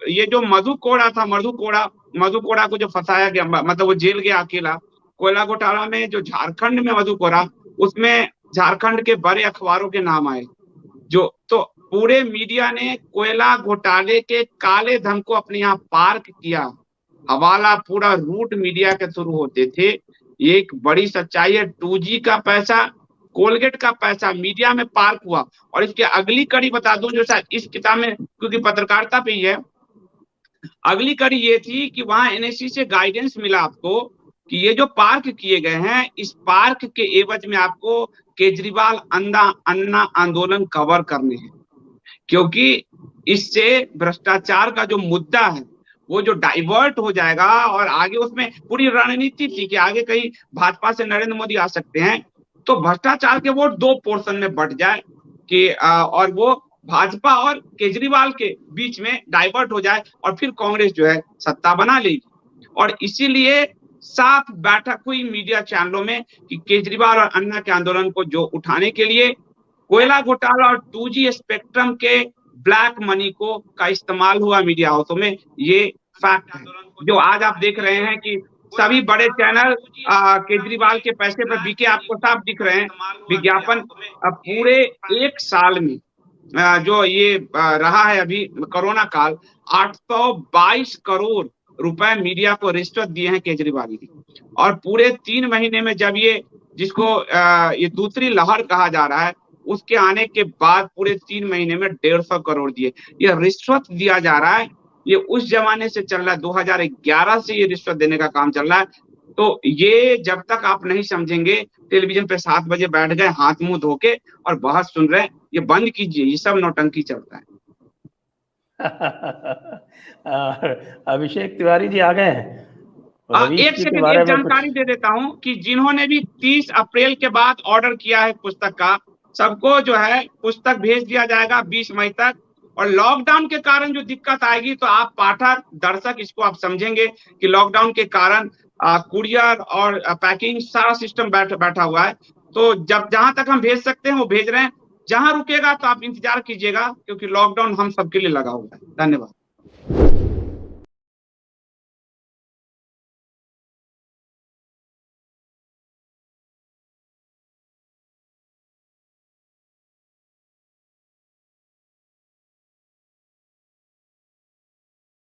S3: ये जो मधु कोड़ा था, मधु कोड़ा को जो फंसाया गया, मतलब वो जेल गया अकेला कोयला घोटाला में, जो झारखंड में मधु कोड़ा, उसमें झारखंड के बड़े अखबारों के नाम आए, जो तो पूरे मीडिया ने कोयला घोटाले के काले धन को अपने यहाँ पार्क किया। हवाला पूरा रूट मीडिया के थ्रू होते थे। ये एक बड़ी सच्चाई है। 2G का पैसा, कोलगेट का पैसा मीडिया में पार्क हुआ। और इसकी अगली कड़ी बता दूं, जो शायद इस किताब में, क्योंकि पत्रकारिता पे ही है, अगली कड़ी ये थी कि वहां NSC से गाइडेंस मिला आपको कि ये जो पार्क किए गए हैं, इस पार्क के एवज में आपको केजरीवाल अन्ना आंदोलन कवर करने हैं, क्योंकि इससे भ्रष्टाचार का जो मुद्दा है वो जो डाइवर्ट हो जाएगा। और आगे उसमें पूरी रणनीति थी कि आगे कहीं भाजपा से नरेंद्र मोदी आ सकते हैं, तो भ्रष्टाचार के वोट 2 पोर्शन में बंट जाए कि और वो भाजपा और केजरीवाल के बीच में डाइवर्ट हो जाए, और फिर कांग्रेस जो है सत्ता बना लेगी। और इसीलिए साफ बैठक हुई मीडिया चैनलों में कि केजरीवाल और अन्ना के आंदोलन को जो उठाने के लिए कोयला घोटाला और 2G स्पेक्ट्रम के ब्लैक मनी को का इस्तेमाल हुआ मीडिया हाउसों में। ये फैक्ट है जो आज आप देख रहे हैं कि सभी बड़े चैनल केजरीवाल के पैसे पर बिके, आपको साफ दिख रहे हैं विज्ञापन। पूरे 1 साल में जो ये रहा है अभी कोरोना काल, 822 करोड़ रुपए मीडिया को रिश्वत दिए हैं केजरीवाल ने। और पूरे 3 महीने में, जब ये जिसको ये दूसरी लहर कहा जा रहा है, उसके आने के बाद पूरे 3 महीने में 150 करोड़ दिए। ये रिश्वत दिया जा रहा है, ये उस जमाने से चल रहा है, 2011 से ये रिश्वत देने का काम चल रहा है। तो ये जब तक आप नहीं समझेंगे, टेलीविजन पे 7 बजे बैठ गए हाथ मुंह धो के और बहस सुन रहे हैं, ये बंद कीजिए, ये सब नौटंकी चलता है।
S1: अभिषेक तिवारी जी आ गए हैं।
S3: एक सेकंड, ये जानकारी दे देता हूं कि जिन्होंने भी 30 अप्रैल के बाद ऑर्डर किया है पुस्तक का, सबको जो है पुस्तक भेज दिया जाएगा 20 मई तक। और लॉकडाउन के कारण जो दिक्कत आएगी, तो आप पाठक दर्शक इसको आप समझेंगे कि लॉकडाउन के कारण कुरियर और पैकिंग सारा सिस्टम बैठा हुआ है। तो जब जहां तक हम भेज सकते हैं वो भेज रहे हैं, जहां रुकेगा तो आप इंतजार कीजिएगा, क्योंकि लॉकडाउन हम सबके लिए लगा हुआ है। धन्यवाद।